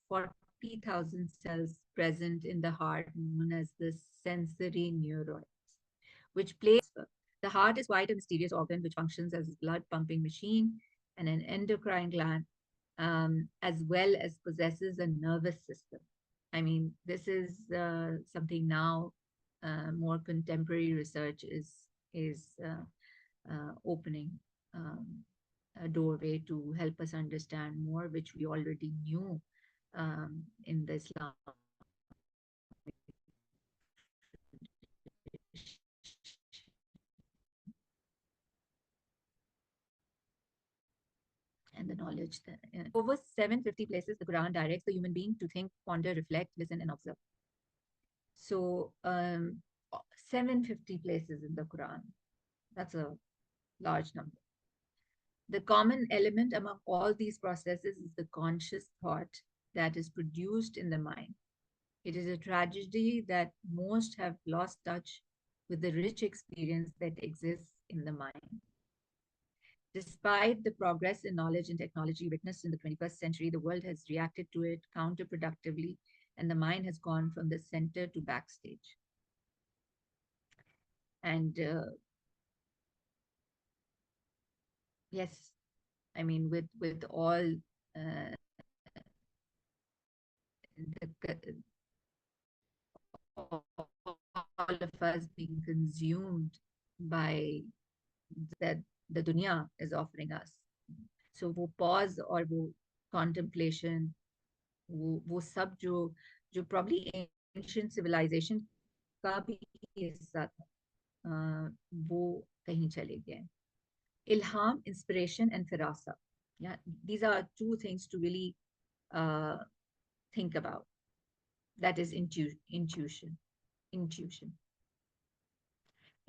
Speaker 2: 40,000 cells present in the heart known as the sensory neurons, which plays. The heart is quite a mysterious organ which functions as a blood pumping machine and an endocrine gland, as well as possesses a nervous system. I mean, this is something now more contemporary research is opening a doorway to help us understand more, which we already knew in the Islam and the knowledge that over 750 places the Quran directs the human being to think, ponder, reflect, listen, and observe. So 750 places in the Quran. That's a large number. The common element among all these processes is the conscious thought that is produced in the mind. It is a tragedy that most have lost touch with the rich experience that exists in the mind. Despite the progress in knowledge and technology witnessed in the 21st century, the world has reacted to it counterproductively, and the mind has gone from the center to backstage. And yes, I mean, with all all of us being consumed by that the dunya is offering us. So वो pause और वो contemplation, वो सब जो probably ancient civilization का भी हिस्सा था, वो कहीं चले गए. Ilham, inspiration, and firasa. Yeah, these are two things to really think about. That is intuition.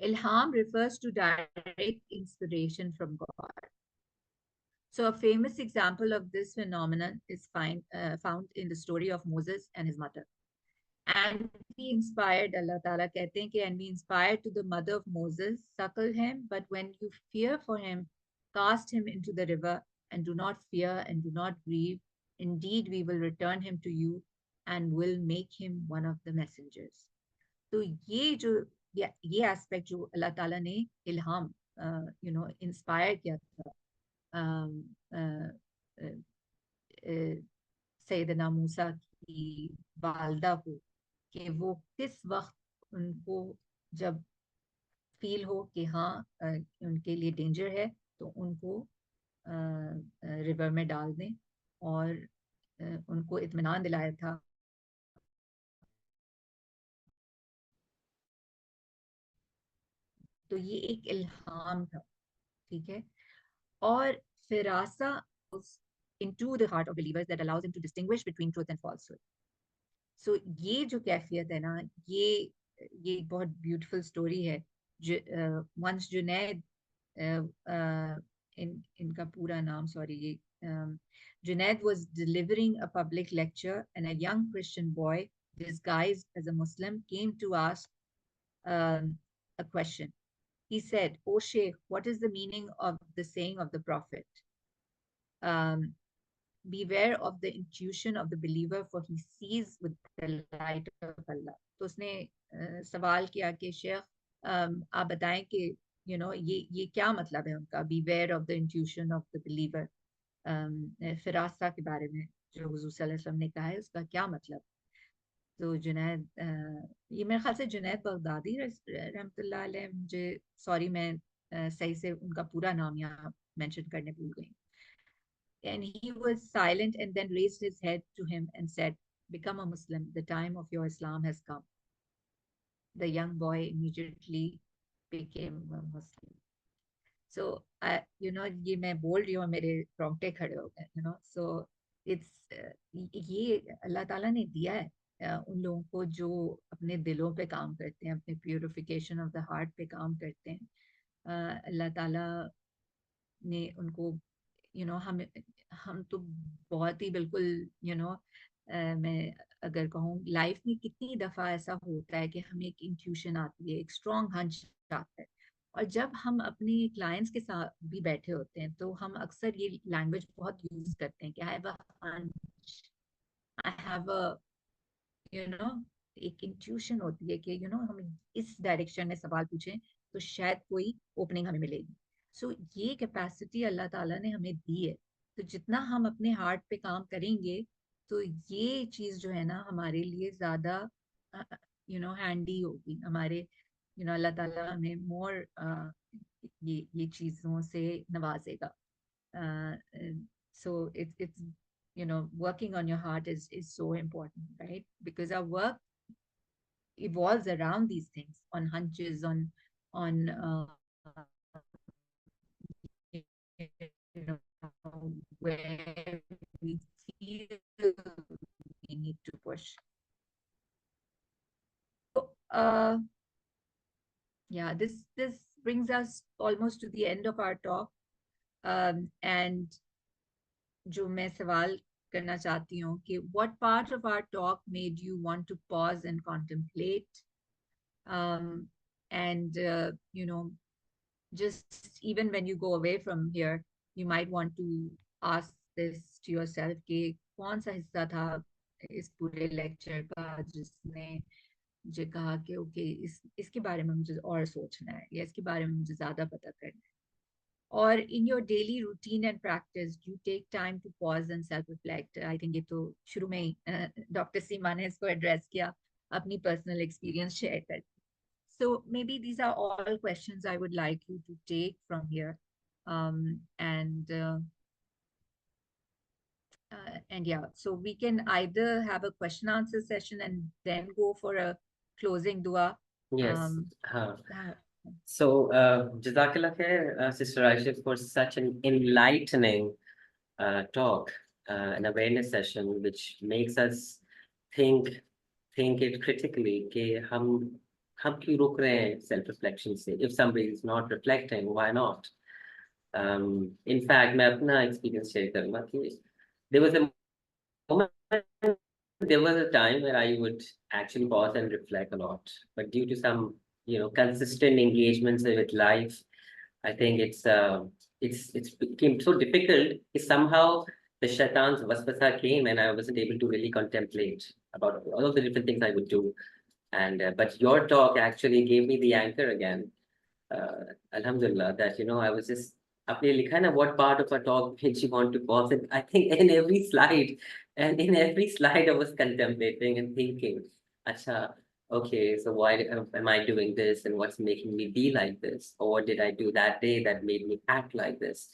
Speaker 2: Ilham refers to direct inspiration from God. So a famous example of this phenomenon is found in the story of Moses and his mother. And we inspired, Allah Ta'ala कहते हैं कि and we inspired to the mother of Moses, suckle him, but when you fear for him, cast him into the river, and do not fear and do not grieve. Indeed, we will return him to you and will make him one of the messengers. तो ये aspect जो Allah Ta'ala ने ilham, inspire किया था सैयदना मूसा की वालदा को, कि वो किस वक्त उनको जब फील हो कि हाँ उनके लिए डेंजर है तो उनको रिवर में डाल दें, और उनको इत्मीनान दिलाया था तो ये एक इल्हाम था. ठीक है. और फिरासा into the heart of believers that allows him to distinguish between truth and falsehood. So ये जो कैफियत है ना, ये एक बहुत ब्यूटीफुल स्टोरी है. Once जुनैद, इनका पूरा नाम sorry, Junaid was delivering a public lecture, and a young Christian boy disguised as a Muslim came to ask a question. He said, "Oh Sheikh, what is the meaning of the saying of the Prophet? Beware of the intuition of the believer, for he sees with the light of Allah." तो उसने सवाल किया कि शेख आप बताएं कि ये क्या मतलब है उनका beware of the intuition of the believer, फिरासा के बारे में जो हुजूर सल्लल्लाहु अलैहि वसल्लम ने कहा है उसका क्या मतलब. तो जुनैद, ये मेरे ख्याल से जुनैद बगदादी रहमतुल्लाह अलैह, मुझे सॉरी मैं सही से उनका पूरा नाम यहाँ मेंशन करने भूल गई. And he was silent and then raised his head to him and said, "Become a Muslim. The time of your Islam has come." The young boy immediately became a Muslim. So, ये मैं बोल रही हूँ, मेरे रोंगटे खड़े हो गए. So it's ये अल्लाह ताला ने दिया है उन लोगों को जो अपने दिलों पे काम करते हैं, अपने प्यूरिफिकेशन ऑफ द हार्ट पे काम करते हैं. अल्लाह ताला ने उनको हम तो बहुत ही बिल्कुल मैं अगर कहूँ लाइफ में कितनी दफ़ा ऐसा होता है कि हमें एक इंट्यूशन आती है, एक स्ट्रॉन्ग हंच आता है, और जब हम अपने क्लाइंट्स के साथ भी बैठे होते हैं तो हम अक्सर ये लैंग्वेज बहुत यूज करते हैं कि I have a hunch, I have a एक इंट्यूशन होती है कि हम इस डायरेक्शन में सवाल पूछें तो शायद कोई ओपनिंग हमें मिलेगी. सो ये कैपेसिटी अल्लाह ताला ने हमें दी है. तो जितना हम अपने हार्ट पे काम करेंगे तो ये चीज जो है ना हमारे लिए ज्यादा हैंडी होगी हमारे अल्लाह ताला हमें मोर ये चीजों से नवाजेगा. So it's working on your heart is so important, right? Because our work evolves around these things, on hunches, on you know where we feel we need to push. So, yeah, this brings us almost to the end of our talk, and जो मैं सवाल करना चाहती हूँ कि what part of our talk made you want to pause and contemplate, and just even when you go away from here, you might want to ask this to yourself कि कौन सा हिस्सा था इस पूरे लेक्चर का जिसने मुझे कहा कि ओके इसके बारे में मुझे और सोचना है या इसके बारे में मुझे ज्यादा पता करना है. Or in your daily routine and practice, do you take time to pause and self-reflect? I think ये तो शुरू में ही डॉक्टर सीमा ने इसको एड्रेस किया, अपनी पर्सनल एक्सपीरियंस शेयर कर. So maybe these are all questions I would like you to take from here, and yeah, so we can either have a question answer session and then go for a closing dua.
Speaker 1: Yes. So, Jazakallah khair, Sister Aysha, for such an enlightening talk, an awareness session, which makes us think it critically. कि हम क्यों रुक रहे हैं self-reflection से? If somebody is not reflecting, why not? In fact, मैं अपना experience share करूँगा कि there was a moment, there was a time where I would actually pause and reflect a lot, but due to some consistent engagements with life, I think it's became so difficult. Somehow the shaitan's waswasa came and I wasn't able to really contemplate about all of the different things I would do. And but your talk actually gave me the anchor again. Alhamdulillah, that I was just apne likha na what part of a talk made you want to pause it. I think in every slide, I was contemplating and thinking, acha, okay, so why am I doing this, and what's making me be like this, or what did I do that day that made me act like this?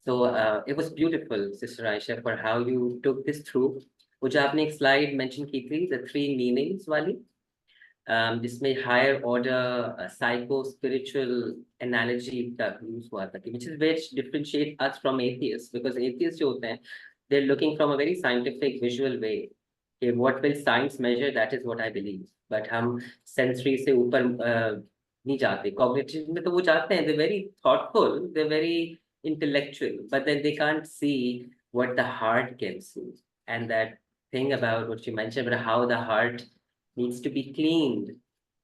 Speaker 1: So it was beautiful, Sister Aysha, for how you took this through. Which आपने एक slide mention की थी, the 3 meanings वाली. जिसमें higher order psycho-spiritual analogy का use हुआ था, which differentiate us from atheists, because atheists जो होते हैं, they're looking from a very scientific visual way. Okay, what will science measure? That is what I believe. But हम sensory से ऊपर नहीं जाते. Cognitive में तो वो जाते हैं. They're very thoughtful. They're very intellectual. But then they can't see what the heart can see. And that thing about what you mentioned about how the heart needs to be cleaned,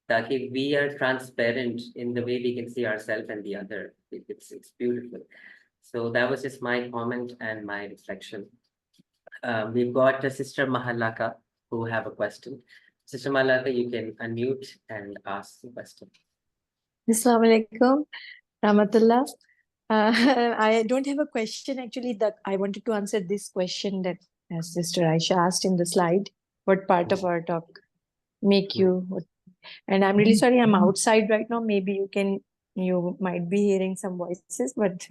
Speaker 1: that we are transparent in the way we can see ourselves and the other. It's beautiful. So that was just my comment and my reflection. We've got Sister Mahalaka who have a question. Sister Mahalaka, you can unmute and ask the question.
Speaker 4: Assalamu alaikum, Rahmatullah. I don't have a question actually. That I wanted to answer this question that Sister Aysha asked in the slide. What part of our talk make you? And I'm really sorry, I'm outside right now. Maybe you might be hearing some voices, but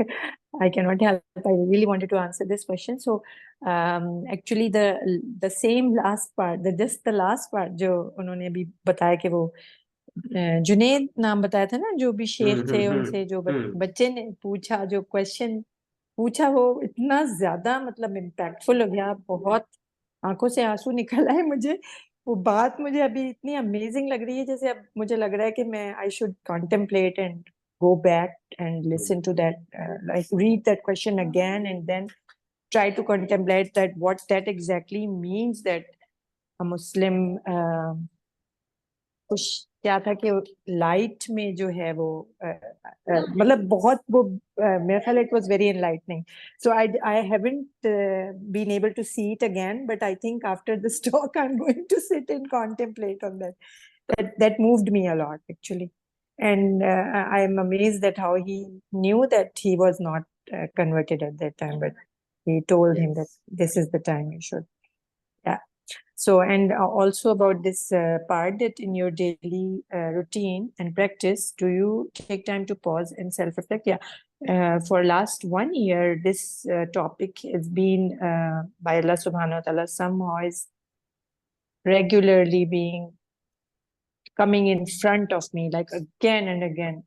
Speaker 4: I cannot help. I really wanted to answer this question. So actually the same last part, just the last part जो उन्होंने अभी बताया कि वो जुनेद नाम बताया था ना, जो भी शेख थे, उनसे जो बच्चे ने पूछा, जो क्वेश्चन पूछा, वो इतना ज्यादा मतलब इम्पैक्टफुल हो गया, बहुत आंखों से आंसू निकल आए मुझे. वो बात मुझे अभी इतनी अमेजिंग लग रही है, जैसे अब मुझे लग रहा है कि मैं I should contemplate and go back and listen to that, like read that question again and then try to contemplate that what that exactly means, that a Muslim कुछ क्या था कि लाइट में जो है वो मतलब बहुत वो मेरा ख्याल it was very enlightening. So I haven't been able to see it again, but I think after this talk I am going to sit and contemplate on that moved me a lot actually. And I am amazed that how he knew that he was not converted at that time, but he told him that this is the time you should So, and also about this part that in your daily routine and practice, do you take time to pause and self-reflect? Yeah. For last 1 year, this topic has been by Allah subhanahu wa ta'ala somehow is regularly being coming in front of me, like again and again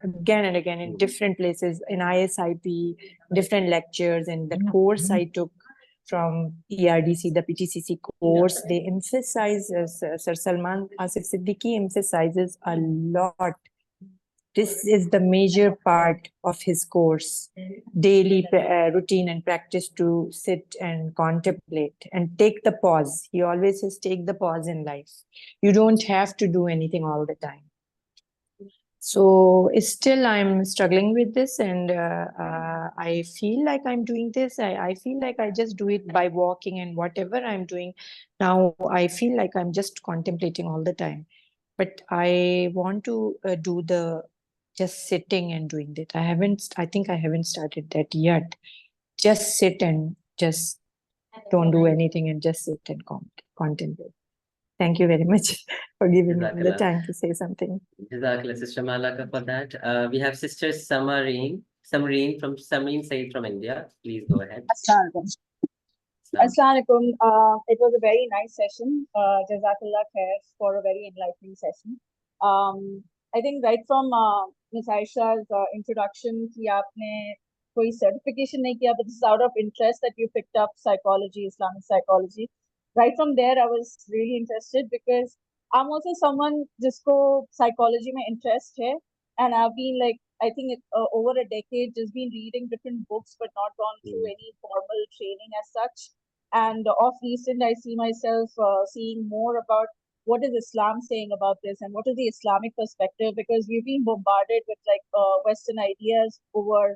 Speaker 4: in different places, in ISIP, different lectures, and the course I took from ERDC, the PTCC course, they emphasize, Sir Salman Asif Siddiqui emphasizes a lot. This is the major part of his course, daily routine and practice to sit and contemplate and take the pause. He always says, take the pause in life. You don't have to do anything all the time. So still I'm struggling with this, and I feel like I'm doing this. I feel like I just do it by walking and whatever I'm doing. Now I feel like I'm just contemplating all the time. But I want to do the just sitting and doing that. I think I haven't started that yet. Just sit and just don't do anything and just sit and contemplate. Thank you very much for giving me the
Speaker 1: Jazakallah.
Speaker 4: time to say something.
Speaker 1: Jazakallah, Sister Malaka, for that. We have Sister Samareen Said from India. Please go ahead.
Speaker 5: Assalamualaikum.
Speaker 1: Salam.
Speaker 5: Assalamualaikum. It was a very nice session. Jazakallah khair for a very enlightening session. I think right from Ms. Aysha's introduction, कि आपने कोई certification नहीं किया, but this is out of interest that you picked up psychology, Islamic psychology. Right from there, I was really interested because I'm also someone जिसको psychology में interest है, and I've been like, I think over a decade, just been reading different books, but not gone through any formal training as such. And of recent, I see myself seeing more about what is Islam saying about this and what is the Islamic perspective, because we've been bombarded with like Western ideas over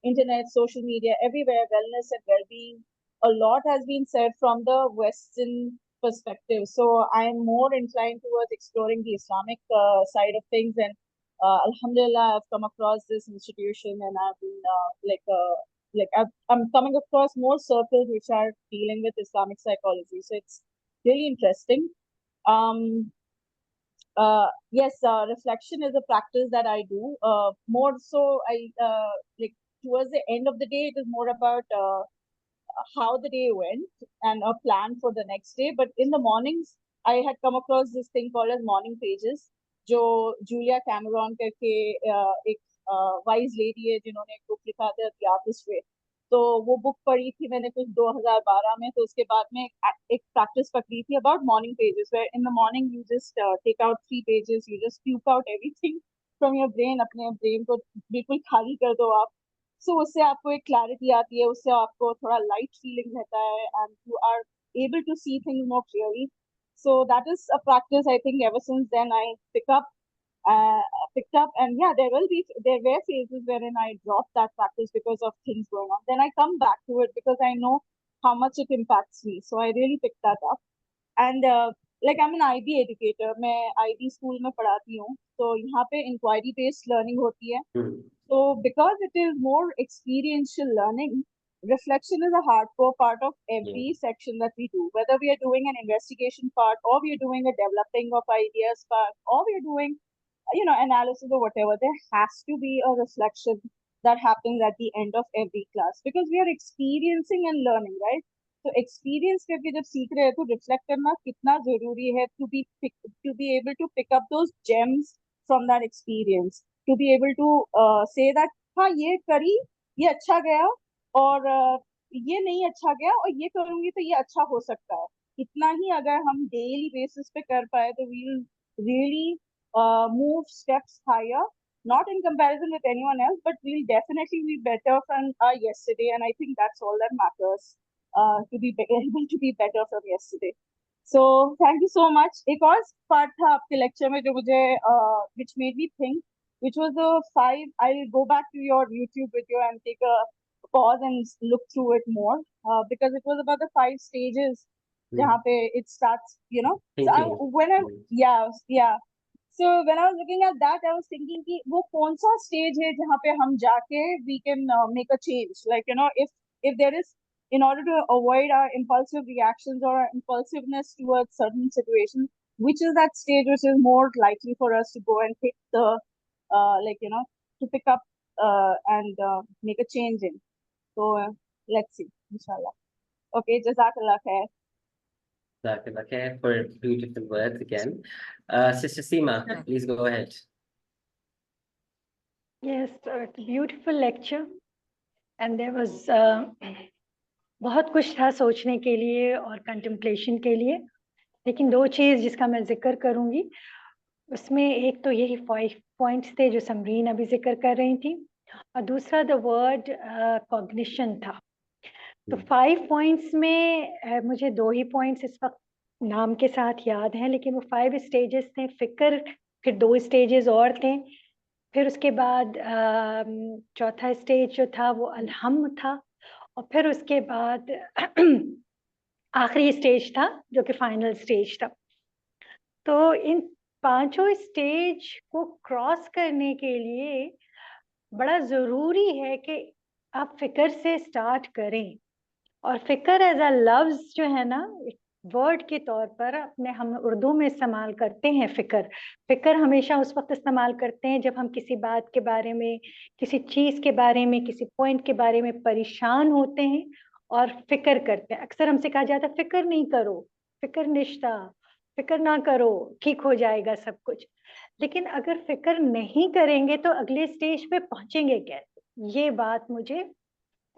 Speaker 5: internet, social media, everywhere, wellness and well-being. A lot has been said from the Western perspective. So I'm more inclined towards exploring the Islamic side of things. And Alhamdulillah, I've come across this institution, and I've been I'm coming across more circles which are dealing with Islamic psychology. So it's really interesting. Yes, reflection is a practice that I do. More so, like towards the end of the day, it is more about how the day went and a plan for the next day. But in the mornings, I had come across this thing called as morning pages, जो Julia Cameron करके एक wise lady है जिन्होंने एक book लिखा था the artist वे. तो वो बुक पढ़ी थी मैंने कुछ 2012 में. तो उसके बाद में एक प्रैक्टिस पकड़ी थी about morning pages, where in the morning you just take out 3 pages, you just spew out everything from your brain. अपने ब्रेन को बिल्कुल खाली कर दो आप. सो उससे आपको एक क्लैरिटी आती है, उससे आपको थोड़ा लाइट फीलिंग रहता है, and you are able to see things more clearly. So that is a practice I think ever since then I picked up, and yeah, there were phases wherein I dropped that practice because of things going on. Then I come back to it because I know how much it impacts me. So I really picked that up. And like I'm an IB educator, मैं IB school में पढ़ाती हूँ, तो यहाँ पे inquiry based learning होती है. So because it is more experiential learning, reflection is a hardcore part of every section that we do, whether we are doing an investigation part or we are doing a developing of ideas part or we are doing analysis or whatever. There has to be a reflection that happens at the end of every class because we are experiencing and learning, right? So experience करके जब सीख रहे हैं तो reflect करना कितना जरूरी है to be able to pick up those gems from that experience, to be able to say that हाँ ये करी, ये अच्छा गया, और ये नहीं अच्छा गया, और ये करूंगी तो ये अच्छा हो सकता है. इतना ही अगर हम डेली बेसिस पे कर पाए तो we'll really move steps higher, not in comparison with anyone else, but we'll definitely be better from yesterday, and I think that's all that matters, to be able to be better from yesterday. So thank you so much. एक और part था आपके lecture में जो मुझे which made me think, which was the 5. I'll go back to your YouTube video and take a pause and look through it more, because it was about the 5 stages जहाँ पे it starts, So So when I was looking at that, I was thinking कि वो कौन सा stage है जहाँ पे हम जाके we can make a change. Like if there is in order to avoid our impulsive reactions or our impulsiveness towards certain situations, which is that stage which is more likely for us to go and pick the, to pick up and make a change in. So let's see, inshallah. Okay, Jazakallah khair.
Speaker 1: Jazakallah khair for beautiful words again. Sister Seema, please go ahead.
Speaker 3: Yes, beautiful lecture. And there was बहुत कुछ था सोचने के लिए और contemplation के लिए, लेकिन दो चीज़ जिसका मैं जिक्र करूँगी, उसमें एक तो यही 5 पॉइंट्स थे जो समरीन अभी जिक्र कर रही थी, और दूसरा द वर्ड कॉग्निशन था. तो 5 पॉइंट्स में मुझे 2 ही पॉइंट्स इस वक्त नाम के साथ याद हैं, लेकिन वो 5 स्टेजेस थे. फिक्र, फिर 2 स्टेजेस और थे, फिर उसके बाद चौथा स्टेज जो था वो अलहम था, और फिर उसके बाद आखिरी स्टेज था जो कि फाइनल स्टेज था. तो इन पांचों स्टेज को क्रॉस करने के लिए बड़ा ज़रूरी है कि आप फिक्र से स्टार्ट करें. और फिक्र एज अ लफ्ज़ जो है ना, वर्ड के तौर पर अपने हम उर्दू में इस्तेमाल करते हैं. फिक्र हमेशा उस वक्त इस्तेमाल करते हैं जब हम किसी बात के बारे में, किसी चीज़ के बारे में, किसी पॉइंट के बारे में परेशान होते हैं और फिक्र करते हैं. अक्सर हमसे कहा जाता है फिक्र नहीं करो, फिक्र निश्ता, फिक्र ना करो, ठीक हो जाएगा सब कुछ. लेकिन अगर फिक्र नहीं करेंगे तो अगले स्टेज पे पहुंचेंगे कैसे, ये बात मुझे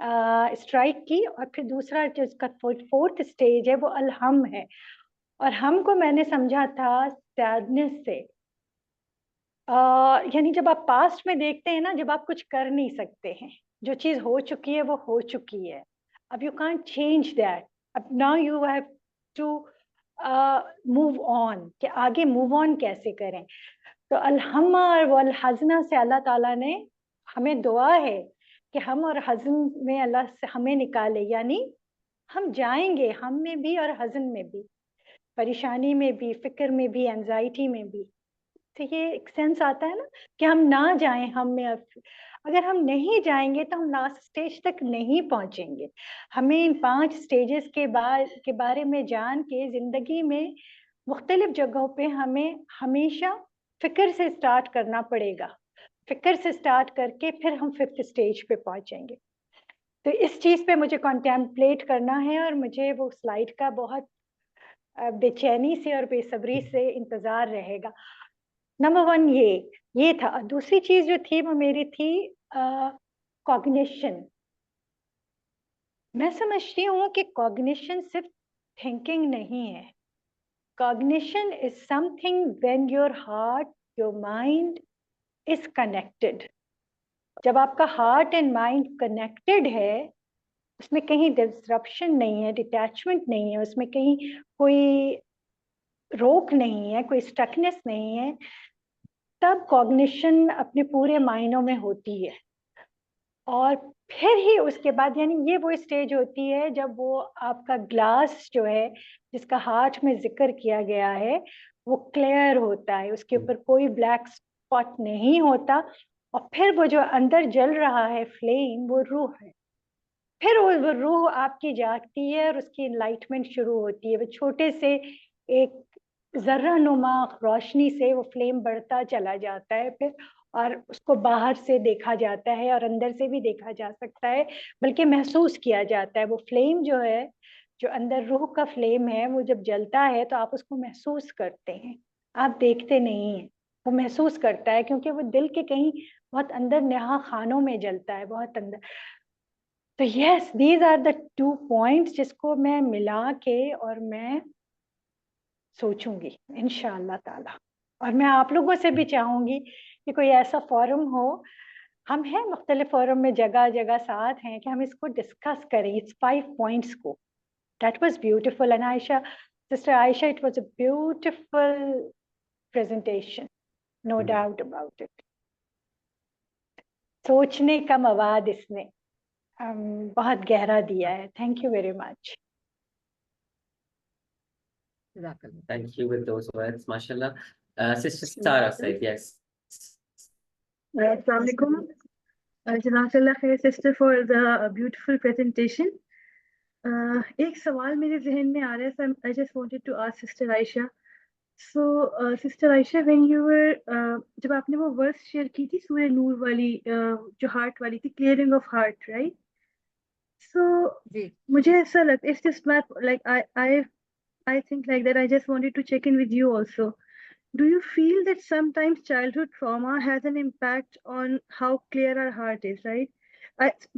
Speaker 3: स्ट्राइक की. और फिर दूसरा जो इसका 4th स्टेज है वो अलहम है, और हम को मैंने समझा था सैडनेस से. यानी जब आप पास्ट में देखते हैं ना, जब आप कुछ कर नहीं सकते हैं, जो चीज़ हो चुकी है वो हो चुकी है, अब यू कांट चेंज दैट. अब now you have to move on, कि आगे मूव ऑन कैसे करें. तो अलहम और वल हज़ना से अल्लाह ताला ने हमें दुआ है कि हम और हज़न में अल्लाह से हमें निकाले, यानी हम जाएंगे हम में भी और हज़न में भी, परेशानी में भी, फिक्र में भी, एंजाइटी में भी. तो ये एक सेंस आता है ना कि हम ना जाएं हम में. अगर हम नहीं जाएंगे तो हम लास्ट स्टेज तक नहीं पहुंचेंगे. हमें इन 5 स्टेजेस के बारे में जान के ज़िंदगी में मुख्तलिफ जगहों पे हमें हमेशा फिक्र से स्टार्ट करना पड़ेगा. फिक्र से स्टार्ट करके फिर हम 5th स्टेज पे पहुंचेंगे. तो इस चीज़ पे मुझे कॉन्टेम्पलेट करना है, और मुझे वो स्लाइड का बहुत बेचैनी से और बेसब्री से इंतज़ार रहेगा. नंबर 1 ये था. दूसरी चीज़ जो थी वो मेरी थी कॉग्निशन. मैं समझती हूँ कि कॉग्निशन सिर्फ थिंकिंग नहीं है. Cognition is something when your heart, your mind is connected. जब आपका हार्ट एंड माइंड कनेक्टेड है, उसमें कहीं डिसरप्शन नहीं है, डिटैचमेंट नहीं है, उसमें कहीं कोई रोक नहीं है, कोई स्टकनेस नहीं है, तब कॉग्निशन अपने पूरे मायनों में होती है. और फिर ही उसके बाद, यानी ये वो स्टेज होती है जब वो आपका ग्लास जो है, जिसका हार्ट में जिक्र किया गया है, वो क्लियर होता है, उसके ऊपर कोई ब्लैक स्पॉट नहीं होता. और फिर वो जो अंदर जल रहा है फ्लेम, वो रूह है. फिर वो रूह आपकी जागती है और उसकी इनलाइटमेंट शुरू होती है. वो छोटे से एक जर्रा नुमा रोशनी से वो फ्लेम बढ़ता चला जाता है फिर, और उसको बाहर से देखा जाता है और अंदर से भी देखा जा सकता है, बल्कि महसूस किया जाता है. वो फ्लेम जो है, जो अंदर रूह का फ्लेम है, वो जब जलता है तो आप उसको महसूस करते हैं, आप देखते नहीं हैं. वो महसूस करता है क्योंकि वो दिल के कहीं बहुत अंदर नेहा खानों में जलता है, बहुत अंदर. तो yes, these are the 2 points जिसको मैं मिला के और मैं सोचूंगी इंशाअल्लाह ताला. और मैं आप लोगों से भी चाहूंगी कि कोई ऐसा फोरम हो, हम हैं मुख्तलिफ फोरम में, जगह जगह साथ हैं, कि हम इसको डिस्कस करें, इस 5 पॉइंट्स को. That was beautiful. And Ayesha, sister Ayesha, it was a beautiful presentation, no doubt about it. सोचने का मवाद इसने बहुत गहरा दिया है. Thank you very much.
Speaker 1: Thank you with those words, mashallah. Sister Sharah said yes.
Speaker 6: Assalamualaikum. Jazakallah khair, sister, for the beautiful presentation. एक सवाल मेरे जहन में आ रहा है, so I just wanted to ask Sister Aysha. So, Sister Aysha, when you were जब आपने वो वर्स शेयर की थी सूरह नूर वाली, जो हार्ट वाली थी, clearing of heart, right? So
Speaker 2: जी
Speaker 6: मुझे ऐसा लगता है, it's just my like I think like that. I just wanted to check in with you also. Do you feel that sometimes childhood trauma has an impact on how clear our heart is, right?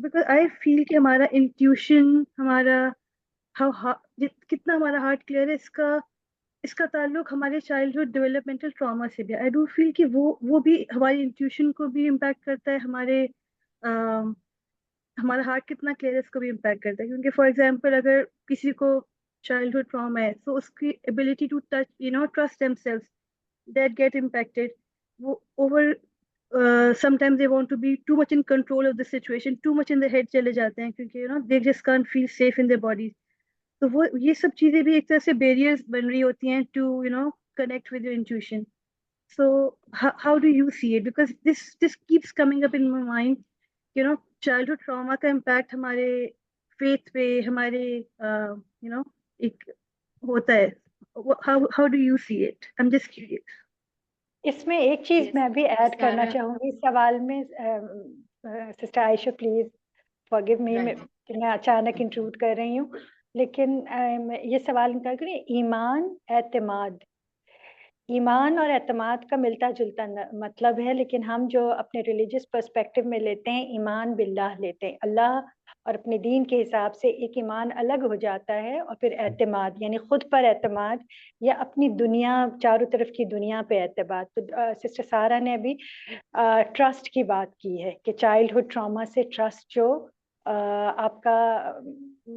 Speaker 6: Because I feel कि हमारा intuition, हमारा कितना हमारा heart clear है, इसका ताल्लुक हमारे childhood developmental trauma से भी। आई डू फील कि वो भी हमारी इंट्यूशन को भी इम्पैक्ट करता है, हमारा हार्ट कितना क्लियर है इसको भी इम्पैक्ट करता है। क्योंकि फॉर एग्जांपल अगर किसी को चाइल्डहुड ट्रॉमा है, तो उसकी ability to touch, trust themselves, that get impacted. वो over sometimes they want to be too much in control of the situation, too much in the head चले जाते हैं, क्योंकि they just can't feel safe in their bodies. तो वो ये सब चीजें भी एक तरह से बैरियर्स बन रही होती हैं to connect with your intuition. So how do you see it? Because this keeps coming up in my mind. Childhood trauma का impact हमारे faith पे, हमारे एक होता है. How do you see it? I'm just curious.
Speaker 3: इसमें एक चीज
Speaker 2: Yes,
Speaker 3: मैं भी ऐड करना
Speaker 2: सारा
Speaker 3: चाहूंगी सवाल में। Sister Ayesha please forgive me
Speaker 2: Right.
Speaker 3: कि मैं अचानक इंट्रूड कर रही हूँ, लेकिन ये सवाल निकाल कर, ईमान एतमाद, ईमान और एतमाद का मिलता जुलता मतलब है, लेकिन हम जो अपने रिलीजियस पर्सपेक्टिव में लेते हैं, ईमान बिल्लाह लेते हैं, अल्लाह और अपने दीन के हिसाब से एक ईमान अलग हो जाता है, और फिर एतमाद यानी खुद पर एतमाद या अपनी दुनिया, चारों तरफ की दुनिया पे एतमाद। तो सिस्टर सारा ने अभी ट्रस्ट की बात की है कि चाइल्डहुड ट्रॉमा से ट्रस्ट जो आपका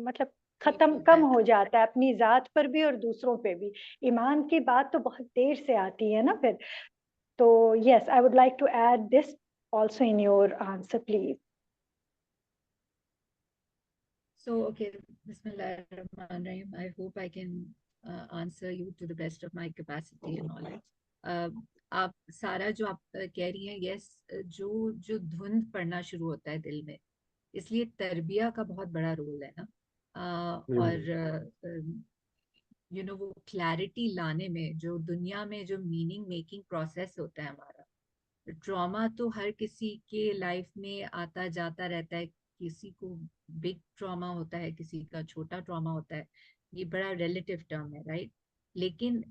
Speaker 3: मतलब खत्म कम हो जाता है, अपनी जात पर भी और दूसरों पे भी। ईमान की बात तो बहुत देर से आती है ना फिर। तो yes, I would like to add this also in your answer, please.
Speaker 2: So, okay, Bismillahirrahmanirrahim. I hope I can answer you to the best of my capacity and knowledge. आप सारा जो आप कह रही हैं, यस, जो धुंध पड़ना शुरू होता है दिल में, इसलिए तरबिया का बहुत बड़ा रोल है ना। और वो क्लैरिटी लाने में, जो दुनिया में जो मीनिंग मेकिंग प्रोसेस होता है हमारा, ट्रॉमा तो हर किसी के लाइफ में आता जाता रहता है। किसी को बिग ट्रॉमा होता है, किसी का छोटा ट्रॉमा होता है, ये बड़ा रिलेटिव टर्म है, राइट। लेकिन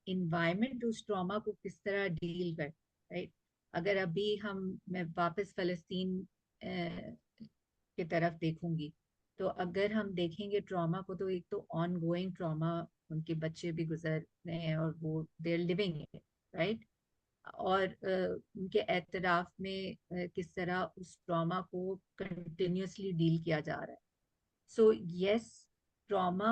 Speaker 2: इन्वायरमेंट उस ट्रॉमा को किस तरह डील कर, राइट। अगर अभी मैं वापस फ़लस्तीन की तरफ देखूंगी, तो अगर हम देखेंगे ट्रॉमा को, तो एक तो ऑन गोइंग ट्रॉमा, उनके बच्चे भी गुजर रहे हैं और वो देयर लिविंग, राइट। और उनके एतराफ में किस तरह उस ट्रॉमा को कंटिन्यूसली डील किया जा रहा है। सो यस, ट्रॉमा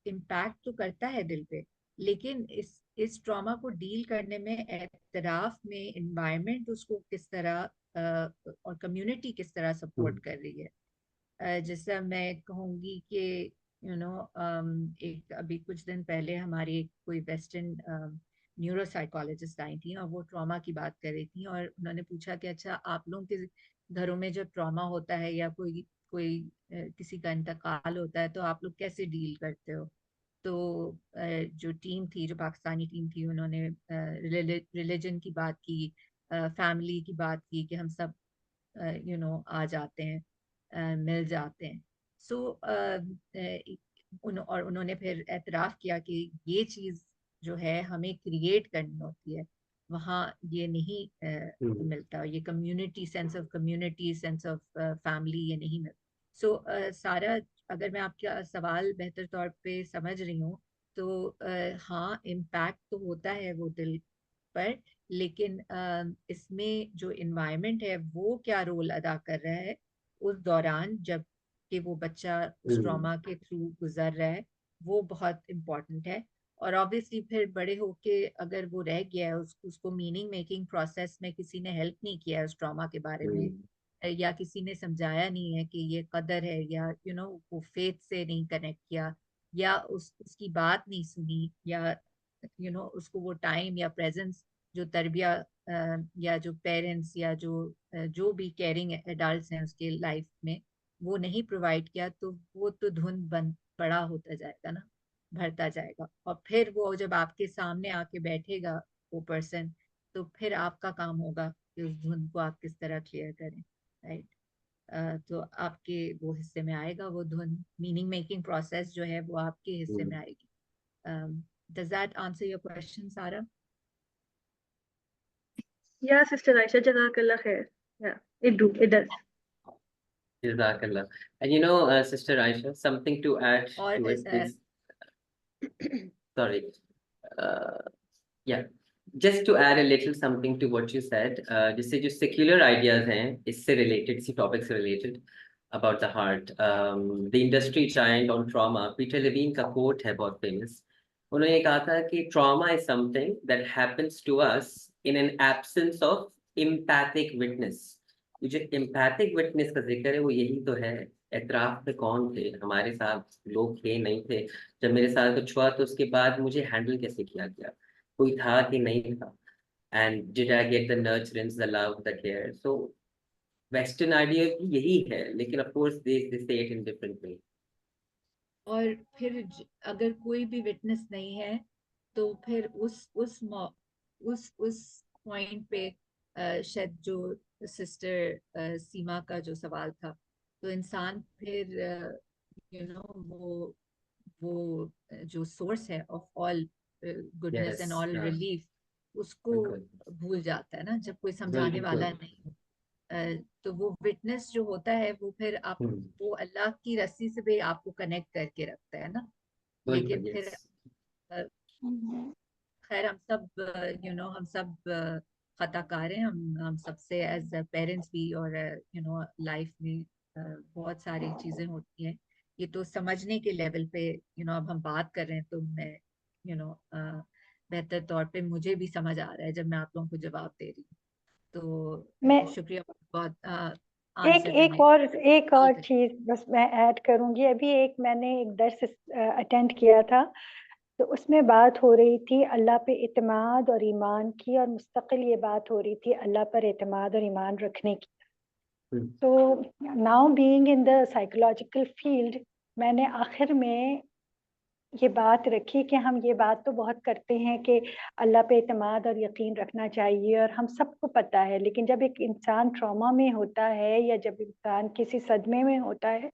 Speaker 2: इम्पैक्ट तो करता है दिल पे, लेकिन इस ट्रॉमा को डील करने में एतराफ में एनवायरनमेंट उसको किस तरह और कम्युनिटी किस तरह सपोर्ट कर रही है। जैसा मैं कहूँगी कि एक अभी कुछ दिन पहले हमारी कोई वेस्टर्न न्यूरो साइकोलॉजिस्ट आई थी, और वो ट्रॉमा की बात कर रही थी, और उन्होंने पूछा कि अच्छा, आप लोगों के घरों में जो ट्रॉमा होता है या कोई किसी का इंतकाल होता है, तो आप लोग कैसे डील करते हो। तो जो टीम थी, जो पाकिस्तानी टीम थी, उन्होंने रिलीजन की बात की, फैमिली की बात की कि हम सब आ जाते हैं, मिल जाते हैं। सो और उन्होंने फिर एतराफ़ किया कि ये चीज़ जो है हमें क्रिएट करनी होती है, वहाँ ये नहीं मिलता, ये community, sense of community, sense of family, ये नहीं मिलता। सो सारा, अगर मैं आपका सवाल बेहतर तौर पे समझ रही हूँ, तो हाँ, इम्पैक्ट तो होता है वो दिल पर, लेकिन इसमें जो इन्वायरमेंट है वो क्या रोल अदा कर रहा है उस दौरान, जब कि वो बच्चा उस ट्रॉमा के थ्रू गुजर रहा है, वो बहुत इम्पोर्टेंट है। और ऑब्वियसली फिर बड़े होके अगर वो रह गया है, उसको मीनिंग मेकिंग प्रोसेस में किसी ने हेल्प नहीं किया है उस ट्रॉमा के बारे में, या किसी ने समझाया नहीं है कि ये कदर है, या वो फेथ से नहीं कनेक्ट किया, या उसकी बात नहीं सुनी, या उसको वो टाइम या प्रेजेंस, जो तरबिया या जो पेरेंट्स या जो भी केयरिंग एडल्ट्स हैं उसके लाइफ में, وہ نہیں پرووائڈ کیا تو وہ تو دھند بند بڑا ہوتا جائے گا نا, بڑھتا جائے گا, اور پھر وہ جب آپ کے سامنے آ کے بیٹھے گا وہ پرسن, تو پھر آپ کا کام ہوگا کہ اس دھند کو آپ کس طرح کلیئر کریں, رائٹ. تو آپ کے وہ حصے میں آئے گا وہ دھن, میننگ میکنگ پروسیس جو ہے وہ آپ کے حصے میں آئے گی. Does that answer your question, Sara?
Speaker 6: Yeah, Sister Aysha, Jazakallah khair. Yeah, it does.
Speaker 1: Jazakallah. And Sister Aysha, something to add
Speaker 2: Or
Speaker 1: to it is, sorry, yeah, just to add a little something to what you said, جس سے جو secular ideas ہیں اس سے related, اسی topic سے related about the heart. The industry giant on trauma, Peter Levine کا quote ہے بہت famous. انہوں نے کہا تھا کہ trauma is something that happens to us in an absence of empathic witness. یہ جو empathic witness کا ذکر ہے وہ یہی تو ہے. اعتراف پہ کون تھے, ہمارے ساتھ لوگ تھے نہیں تھے, جب میرے ساتھ کچھ ہوا تو اس کے بعد مجھے ہینڈل کیسے کیا گیا, کوئی تھا کہ نہیں تھا, and did I get the nurturance, the love, the care. So western idea یہی ہے, لیکن of course they say it in different way.
Speaker 2: اور پھر اگر کوئی بھی وٹنس نہیں ہے تو پھر اس پوائنٹ پہ شاید جو سسٹر سیما کا جو سوال تھا, تو انسان پھر وہ جو سورس ہے of all goodness and all relief, اس کو بھول جاتا ہے نا جب کوئی سمجھانے والا نہیں ہو. تو وہ وٹنس جو ہوتا ہے وہ پھر آپ وہ اللہ کی رسی سے بھی آپ کو کنیکٹ کر کے رکھتا ہے نا. لیکن پھر خیر ہم سب ہم سب خطا کار ہیں, ہم سب سے ایز پیرنٹس بھی, اور لائف میں بہت ساری چیزیں ہوتی ہیں. یہ تو سمجھنے کے لیول پہ اب ہم بات کر رہے ہیں, تو میں بہتر طور پہ مجھے بھی سمجھ آ رہا ہے جب میں آپ لوگوں کو جواب دے رہی ہوں. تو شکریہ بہت.
Speaker 3: ایک اور چیز بس میں ایڈ کروں گی. ابھی میں نے ایک درس اٹینڈ کیا تھا, تو اس میں بات ہو رہی تھی اللہ پہ اعتماد اور ایمان کی, اور مستقل یہ بات ہو رہی تھی اللہ پر اعتماد اور ایمان رکھنے کی. تو now being in the psychological field, میں نے آخر میں یہ بات رکھی کہ ہم یہ بات تو بہت کرتے ہیں کہ اللہ پہ اعتماد اور یقین رکھنا چاہیے, اور ہم سب کو پتہ ہے, لیکن جب ایک انسان ٹراما میں ہوتا ہے یا جب انسان کسی صدمے میں ہوتا ہے,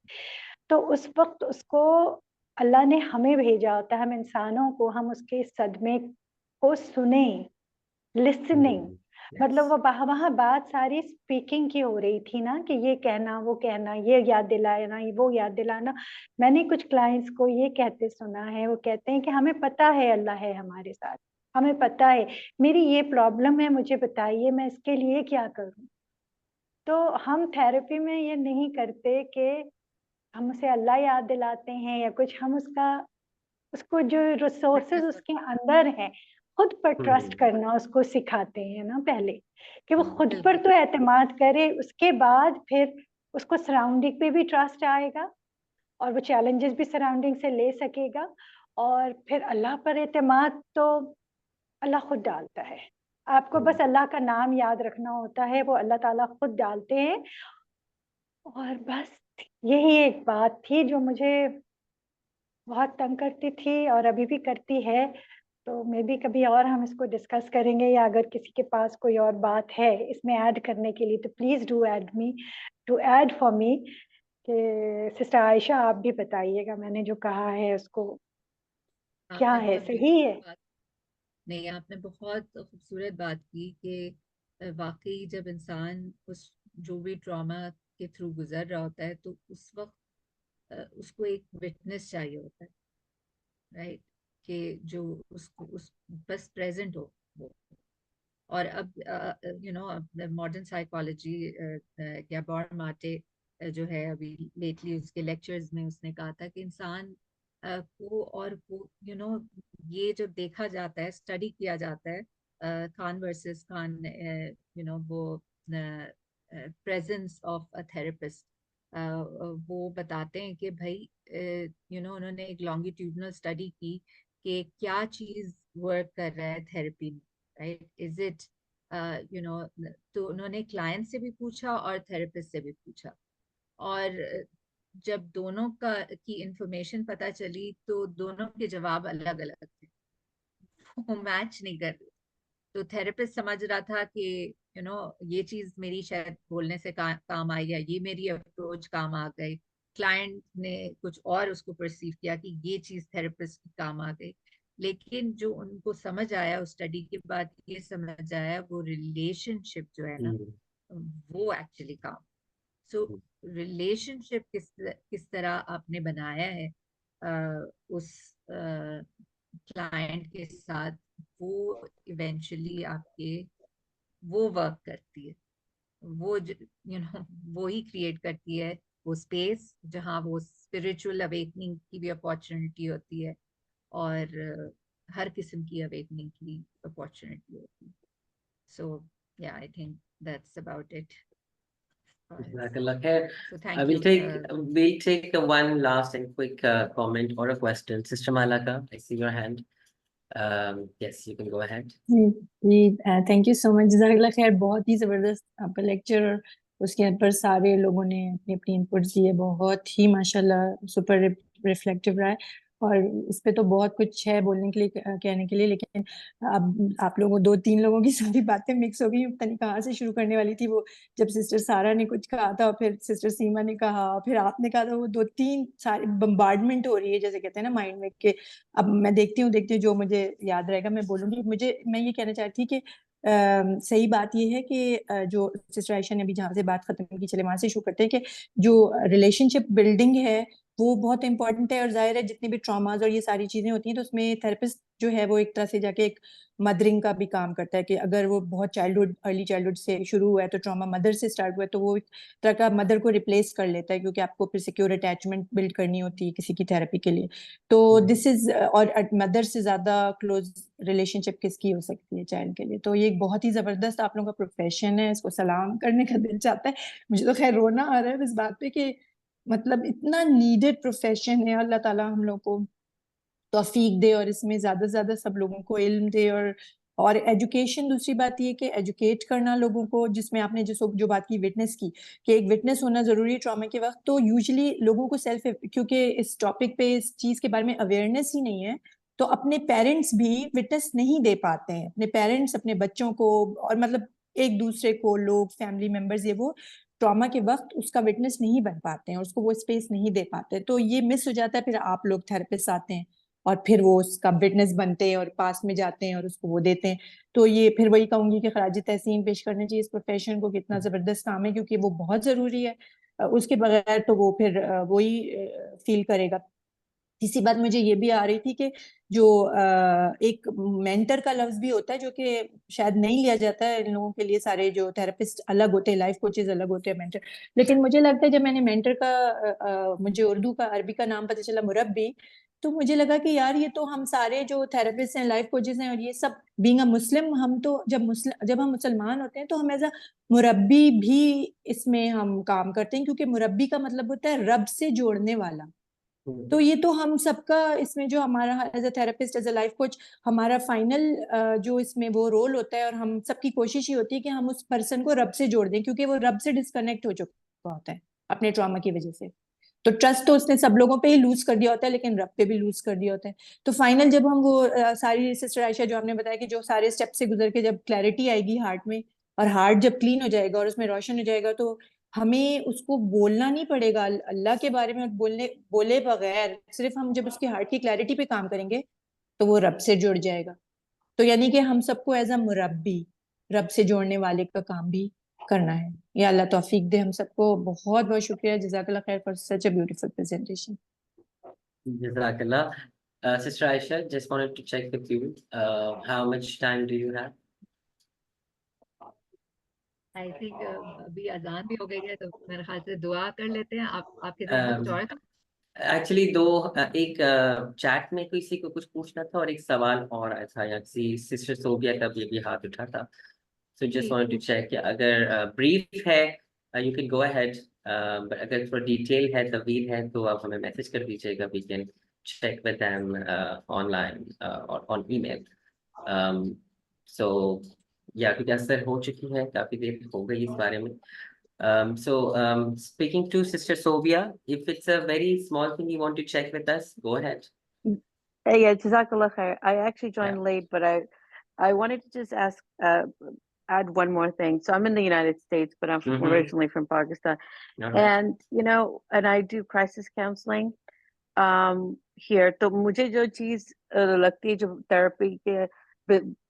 Speaker 3: تو اس وقت اس کو اللہ نے ہمیں بھیجا ہوتا ہے, ہم انسانوں کو, ہم اس کے صدمے کو سنیں, لسننگ. مطلب وہاں بات ساری اسپیکنگ کی ہو رہی تھی نا, کہ یہ کہنا وہ کہنا, یہ یاد دلانا وہ یاد دلانا. میں نے کچھ کلائنٹس کو یہ کہتے سنا ہے, وہ کہتے ہیں کہ ہمیں پتہ ہے اللہ ہے ہمارے ساتھ, ہمیں پتہ ہے میری یہ پرابلم ہے, مجھے بتائیے میں اس کے لیے کیا کروں. تو ہم تھراپی میں یہ نہیں کرتے کہ ہم اسے اللہ یاد دلاتے ہیں یا کچھ, ہم اس کو جو ریسورسز اس کے اندر ہیں خود پر ٹرسٹ کرنا اس کو سکھاتے ہیں نا پہلے, کہ وہ خود پر تو اعتماد کرے, اس کے بعد پھر اس کو سراؤنڈنگ پہ بھی ٹرسٹ آئے گا, اور وہ چیلنجز بھی سراؤنڈنگ سے لے سکے گا, اور پھر اللہ پر اعتماد تو اللہ خود ڈالتا ہے. آپ کو بس اللہ کا نام یاد رکھنا ہوتا ہے, وہ اللہ تعالیٰ خود ڈالتے ہیں. اور بس یہی ایک بات تھی جو مجھے بہت تنگ کرتی تھی اور ابھی بھی کرتی ہے. تو میں بھی کبھی اور ہم اس کو ڈسکس کریں گے, یا اگر کسی کے پاس کوئی اور بات ہے اس میں ایڈ کرنے کے لیے تو please do add for me. کہ سسٹر عائشہ آپ بھی بتائیے گا, میں نے جو کہا ہے اس کو کیا ہے, صحیح ہے؟
Speaker 2: نہیں, آپ نے بہت خوبصورت بات کی کہ واقعی جب انسان اس جو بھی ٹراما کے تھرو گزر رہا ہوتا ہے تو اس وقت اس کو ایک وٹنس چاہیے ہوتا ہے, رائٹ, کہ جو اس کو بس پریزنٹ ہو وہ. اور اب ماڈرن سائیکالوجی, گیبور ماٹے جو ہے ابھی لیٹلی اس کے لیکچرز میں اس نے کہا تھا کہ انسان کو اور یہ جو دیکھا جاتا ہے, اسٹڈی کیا جاتا ہے خان ورسز خان, وہ پریزنس آف اے تھراپسٹ, وہ بتاتے ہیں کہ بھائی انہوں نے ایک لانگیٹیوڈنل اسٹڈی کی کہ کیا چیز ورک کر رہا ہے تھراپی میں, رائٹ, از اٹ تو انہوں نے کلائنٹ سے بھی پوچھا اور تھراپسٹ سے بھی پوچھا, اور جب دونوں کی انفارمیشن پتہ چلی تو دونوں کے جواب الگ الگ تھے, وہ میچ نہیں کر رہے. تو تھراپسٹ سمجھ رہا تھا کہ یہ چیز میری شاید بولنے سے کام آئی, یا یہ میری اپروچ کام آ گئی. کلائنٹ نے کچھ اور اس کو پرسیو کیا کہ یہ چیز تھراپسٹ کی کام آ گئی. لیکن جو ان کو سمجھ آیا اس اسٹڈی کے بعد, یہ سمجھ آیا وہ ریلیشن شپ جو ہے نا وہ ایکچولی کام. سو ریلیشن شپ کس طرح آپ نے بنایا ہے اس کلائنٹ کے ساتھ, وہ ایونچولی آپ کے وہ ورک کرتی ہے, وہ وہی کریٹ کرتی ہے وہ اسپیس جہاں وہ اسپرچل اویکننگ کی بھی اپارچونیٹی ہوتی ہے, اور ہر قسم کی اویکننگ کی اپارچونیٹی ہوتی ہے. سو یا I think that's about it.
Speaker 1: Jazakallah khair.
Speaker 2: So
Speaker 1: I
Speaker 2: thank
Speaker 1: will
Speaker 2: you.
Speaker 1: take one last and quick comment or a question. Sister Malaka, I see your hand. Yes, you can go ahead.
Speaker 4: جی thank you so much. جزاک اللہ خیر. بہت ہی زبردست آپ کا lecture, اور اس کے پر سارے لوگوں نے اپنی اپنی انپٹ دی ہے, بہت ہی ماشاء اللہ سپر ریفلیکٹیو رہا ہے. اور اس پہ تو بہت کچھ ہے بولنے کے لیے, کہنے کے لیے, لیکن اب آپ لوگوں 2-3 لوگوں کی ساری باتیں مکس ہو گئی. پتہ نہیں کہاں سے شروع کرنے والی تھی. وہ جب سسٹر سارہ نے کچھ کہا تھا, پھر سسٹر سیما نے کہا, پھر آپ نے کہا تھا, وہ 2-3 ساری بمبارڈمنٹ ہو رہی ہے جیسے کہتے ہیں نا مائنڈ میں, کہ اب میں دیکھتی ہوں جو مجھے یاد رہے گا میں بولوں گی. میں یہ کہنا چاہتی تھی کہ صحیح بات یہ ہے کہ جو سسٹر عائشہ نے ابھی جہاں سے بات ختم کی, چلے وہاں سے شروع کرتے ہیں, کہ جو ریلیشن شپ بلڈنگ ہے وہ بہت امپورٹنٹ ہے. اور ظاہر ہے جتنی بھی ٹراماز اور یہ ساری چیزیں ہوتی ہیں تو اس میں تھراپسٹ جو ہے وہ ایک طرح سے جا کے ایک مدرنگ کا بھی کام کرتا ہے, کہ اگر وہ بہت ارلی چائلڈہڈ سے شروع ہوا ہے تو ٹراما مدر سے اسٹارٹ ہوا ہے, تو وہ ایک طرح کا مدر کو ریپلیس کر لیتا ہے, کیونکہ آپ کو پھر سیکیور اٹیچمنٹ بلڈ کرنی ہوتی ہے کسی کی تھراپی کے لیے. تو دس از, اور مدر سے زیادہ کلوز ریلیشن شپ کس کی ہو سکتی ہے چائلڈ کے لیے. تو یہ ایک بہت ہی زبردست آپ لوگوں کا پروفیشن ہے, اس کو سلام کرنے کا دل چاہتا ہے. مجھے تو خیر رونا آ رہا ہے اس بات پہ کہ مطلب اتنا نیڈڈ پروفیشن ہے. اللہ تعالیٰ ہم لوگ کو توفیق دے اور اس میں زیادہ سے زیادہ سب لوگوں کو علم دے. اور ایجوکیشن, دوسری بات یہ کہ ایجوکیٹ کرنا لوگوں کو, جس میں آپ نے جو بات کی وٹنس کی, کہ ایک وٹنس ہونا ضروری ہے ٹراما کے وقت. تو یوزلی لوگوں کو کیونکہ اس ٹاپک پہ اس چیز کے بارے میں اویئرنیس ہی نہیں ہے, تو اپنے پیرنٹس بھی وٹنس نہیں دے پاتے ہیں, اپنے پیرنٹس اپنے بچوں کو, اور مطلب ایک دوسرے کو لوگ فیملی ممبرز, یہ وہ ٹراما کے وقت اس کا وٹنس نہیں بن پاتے ہیں, اور اس کو وہ اسپیس نہیں دے پاتے. تو یہ مس ہو جاتا ہے. پھر آپ لوگ تھراپسٹ آتے ہیں اور پھر وہ اس کا وٹنس بنتے ہیں اور پاس میں جاتے ہیں اور اس کو وہ دیتے ہیں. تو یہ پھر وہی کہوں گی کہ خراج تحسین پیش کرنا چاہیے اس پروفیشن کو, کتنا زبردست کام ہے, کیونکہ وہ بہت ضروری ہے. اس کے بغیر تو وہ پھر وہی فیل کرے گا. تیسری بات مجھے یہ بھی آ رہی تھی کہ جو ایک مینٹر کا لفظ بھی ہوتا ہے, جو کہ شاید نہیں لیا جاتا ہے ان لوگوں کے لیے. سارے جو تھراپسٹ الگ ہوتے ہیں, لائف کوچز الگ ہوتے ہیں, مینٹر. لیکن مجھے لگتا ہے جب میں نے مینٹر کا مجھے اردو کا عربی کا نام پتہ چلا مربی, تو مجھے لگا کہ یار یہ تو ہم سارے جو تھراپسٹ ہیں, لائف کوچز ہیں, اور یہ سب بینگ اے مسلم, ہم تو جب ہم مسلمان ہوتے ہیں تو ہم ایز اے مربی بھی اس میں ہم کام کرتے ہیں, کیونکہ مربی کا مطلب ہوتا ہے رب سے جوڑنے والا. تو یہ تو ہم سب کا اس میں جو ہمارا as a therapist, as a life coach, ہمارا فائنل جو اس میں وہ رول ہوتا ہے, اور ہم سب کی کوشش یہ ہوتی ہے کہ ہم اس پرسن کو رب سے جوڑ دیں, کیونکہ وہ رب سے ڈسکنیکٹ ہو چکا ہوتا ہے اپنے ٹراما کی وجہ سے. تو ٹرسٹ تو اس نے سب لوگوں پہ ہی لوز کر دیا ہوتا ہے, لیکن رب پہ بھی لوز کر دیا ہوتا ہے. تو فائنل جب ہم وہ ساری سسٹر عائشہ جو ہم نے بتایا کہ جو سارے اسٹیپ سے گزر کے جب کلیئرٹی آئے گی ہارٹ میں, اور ہارٹ جب کلین ہو جائے گا اور اس میں روشن ہو جائے گا, تو ہمیں اس کو بولنا نہیں پڑے گا اللہ کے بارے میں بولے بغیر, صرف ہم جب اس کی ہارٹ کی کلیئرٹی پہ کام کریں گے تو وہ رب سے جڑ جائے گا. تو یعنی کہ ہم سب کو ایز اے مربی, رب سے جوڑنے والے کا کام بھی کرنا ہے. یا اللہ توفیق دے ہم سب کو. بہت بہت شکریہ. جزاک اللہ خیر for such a beautiful presentation.
Speaker 1: Jazakallah. Sister Aysha, just wanted to check with you. How much time do you have?
Speaker 2: I think ابھی اذان بھی ہو گئی ہے, تو میرے خیال سے دعا کر لیتے ہیں. آپ کے ذہن میں کچھ اور تھا؟
Speaker 1: ایکچولی ایک چیٹ میں کسی کو کچھ پوچھنا تھا, اور ایک سوال اور آیا تھا, یا کسی سسٹر صوبیہ کا بھی ہاتھ اٹھا تھا. So just wanted to check کہ اگر بریف ہے you can go ahead, but اگر تھوڑا ڈیٹیل ہے, طویل ہے, تو آپ ہمیں میسج کر دیجیے گا. We can check with them online اور آن ای میل. سو یا کیونکہ اثر ہو چکی ہے, کافی دیر ہو گئی اس بارے میں. Speaking to Sister Sovia, if it's a very small thing you want to check with us, go ahead.
Speaker 7: Yeah, Jazakallah khair. I actually joined late, but I wanted to just add one more thing. So I'm in the United States, but I'm originally from Pakistan. And, and I do crisis counseling here. So मुझे जो चीज़ लगती है जो therapy के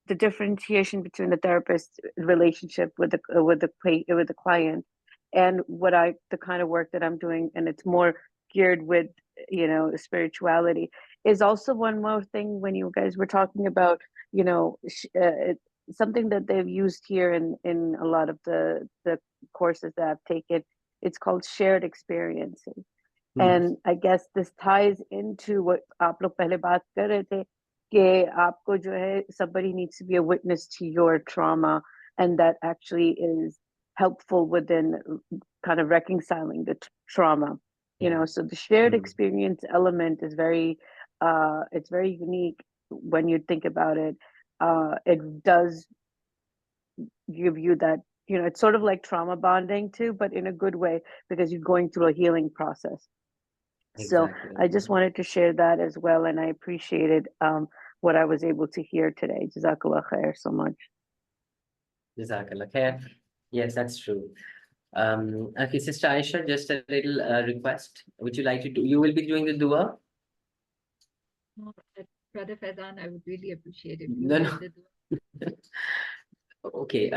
Speaker 7: the differentiation between the therapist relationship with the client and the kind of work that I'm doing, and it's more geared with spirituality, is also one more thing. When you guys were talking about something that they've used here in a lot of the courses that I've taken, it's called shared experiences. And I guess this ties into what आप लोग पहले बात कर रहे थे कि आपको जो है somebody needs to be a witness to your trauma, and that actually is helpful within kind of reconciling the trauma. So the shared experience element is it's very unique when you think about it. It does give you that, it's sort of like trauma bonding too, but in a good way, because you're going through a healing process. So I just wanted to share that as well, and I appreciated what I was able to hear today. Jazakallah khair so much.
Speaker 1: Jazakallah khair. Yes, that's true. Okay, Sister Aysha, just a little request. Would you like to do? You will be doing the dua.
Speaker 2: No, Brother Faizan, I would really appreciate if you
Speaker 1: No,
Speaker 2: did
Speaker 1: no.
Speaker 2: the dua.
Speaker 1: Okay,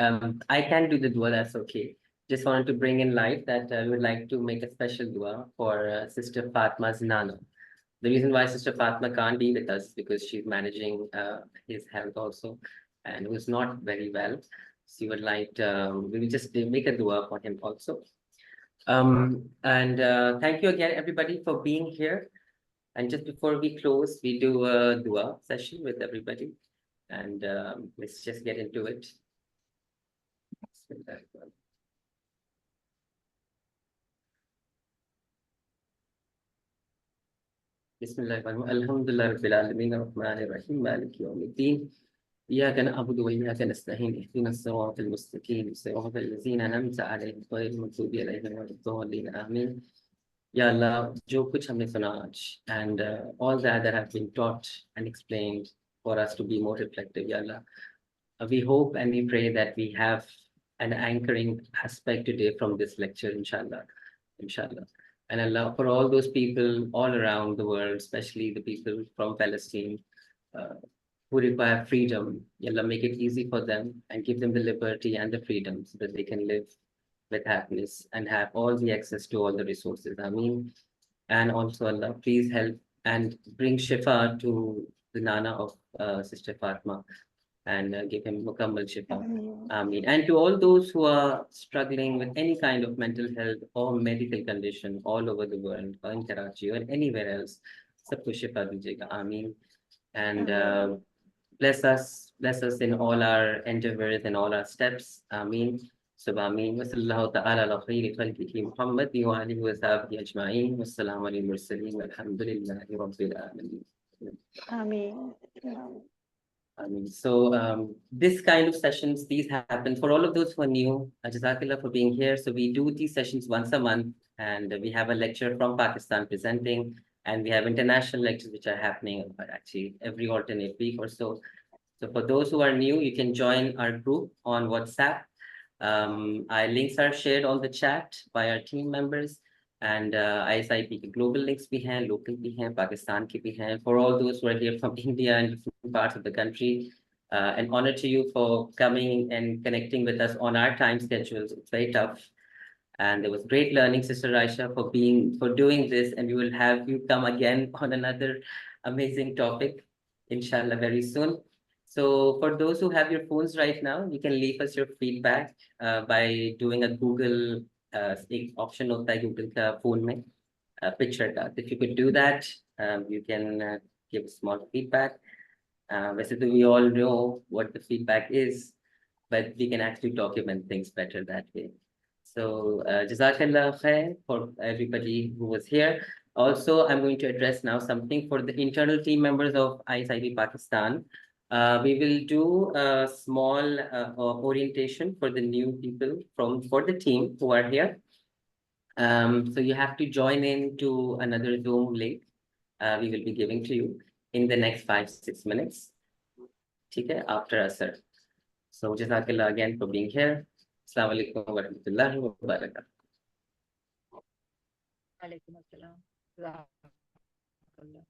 Speaker 1: I can do the dua. That's okay. Just wanted to bring in light that we would like to make a special dua for Sister Fatma's Nana. The reason why Sister Fatma can't be with us because she's managing his health also, and was not very well. So we would like we will just make a dua for him also. Thank you again, everybody, for being here. And just before we close, we do a dua session with everybody, and let's just get into it. Bismillahirrahmanirrahim. Alhamdulillah Rabbil Alamin Ar-Rahmanir Rahim Maliki Yawmiddin. إياك نعبد وإياك نستعين اهدنا الصراط المستقيم صراط الذين أنعمت عليهم غير المغضوب عليهم ولا الضالين آمين. Ya Allah, जो कुछ हमने सुना आज, and all that have been taught and explained for us to be more reflective, Ya Allah. We hope and we pray that we have an anchoring aspect today from this lecture, inshallah. Inshallah. And Allah, for all those people all around the world, especially the people from Palestine, who require freedom, Allah, make it easy for them and give them the liberty and the freedom so that they can live with happiness and have all the access to all the resources. Ameen. And also, Allah, please help and bring Shifa to the Nana of Sister Fatma and give him Mukammal Shifa. Ameen. And to all those who are struggling with any kind of mental health or medical condition all over the world, or in Karachi or anywhere else, sabko Shifa dijega. Ameen. And bless us in all our endeavors and all our steps. Ameen. Subhameen. Wa sallallahu ta'ala ala khayri khalqihi Muhammad wa alihi wa sahbihi ajma'in. Wassalamu alaikum mursaleen walhamdulillahi rabbil alamin.
Speaker 3: Ameen.
Speaker 1: So this kind of sessions, these happen for all of those who are new. Jazakallah for being here. So we do these sessions once a month, and we have a lecture from Pakistan presenting, and we have international lectures which are happening actually every alternate week or so. So for those who are new, you can join our group on WhatsApp. Our links are shared on the chat by our team members, and ISIP Global links bhi hain, local bhi hain, Pakistan ke bhi hain. For all those who are here from India and different parts of the country, an honor to you for coming and connecting with us on our time schedules. It's very tough. And it was great learning, Sister Aysha, for doing this, and we will have you come again on another amazing topic, inshallah, very soon. So for those who have your phones right now, you can leave us your feedback by doing a Google option hota hai Google ka phone mein picture ka. If you could do that, you can give small feedback. Basically, we all know what the feedback is, but we can actually document things better that way. So Jazakallah khair for everybody who was here. Also, I'm going to address now something for the internal team members of ISIP Pakistan. We will do a small orientation for the new people for the team who are here. So you have to join in to another Zoom link we will be giving to you in the next 5-6 minutes. Okay, after Asr. So Jazakallah again for being here. Assalamu alaikum wa rahmatullahi wa barakatuh.
Speaker 2: Alaikum assalam. Jazakallah.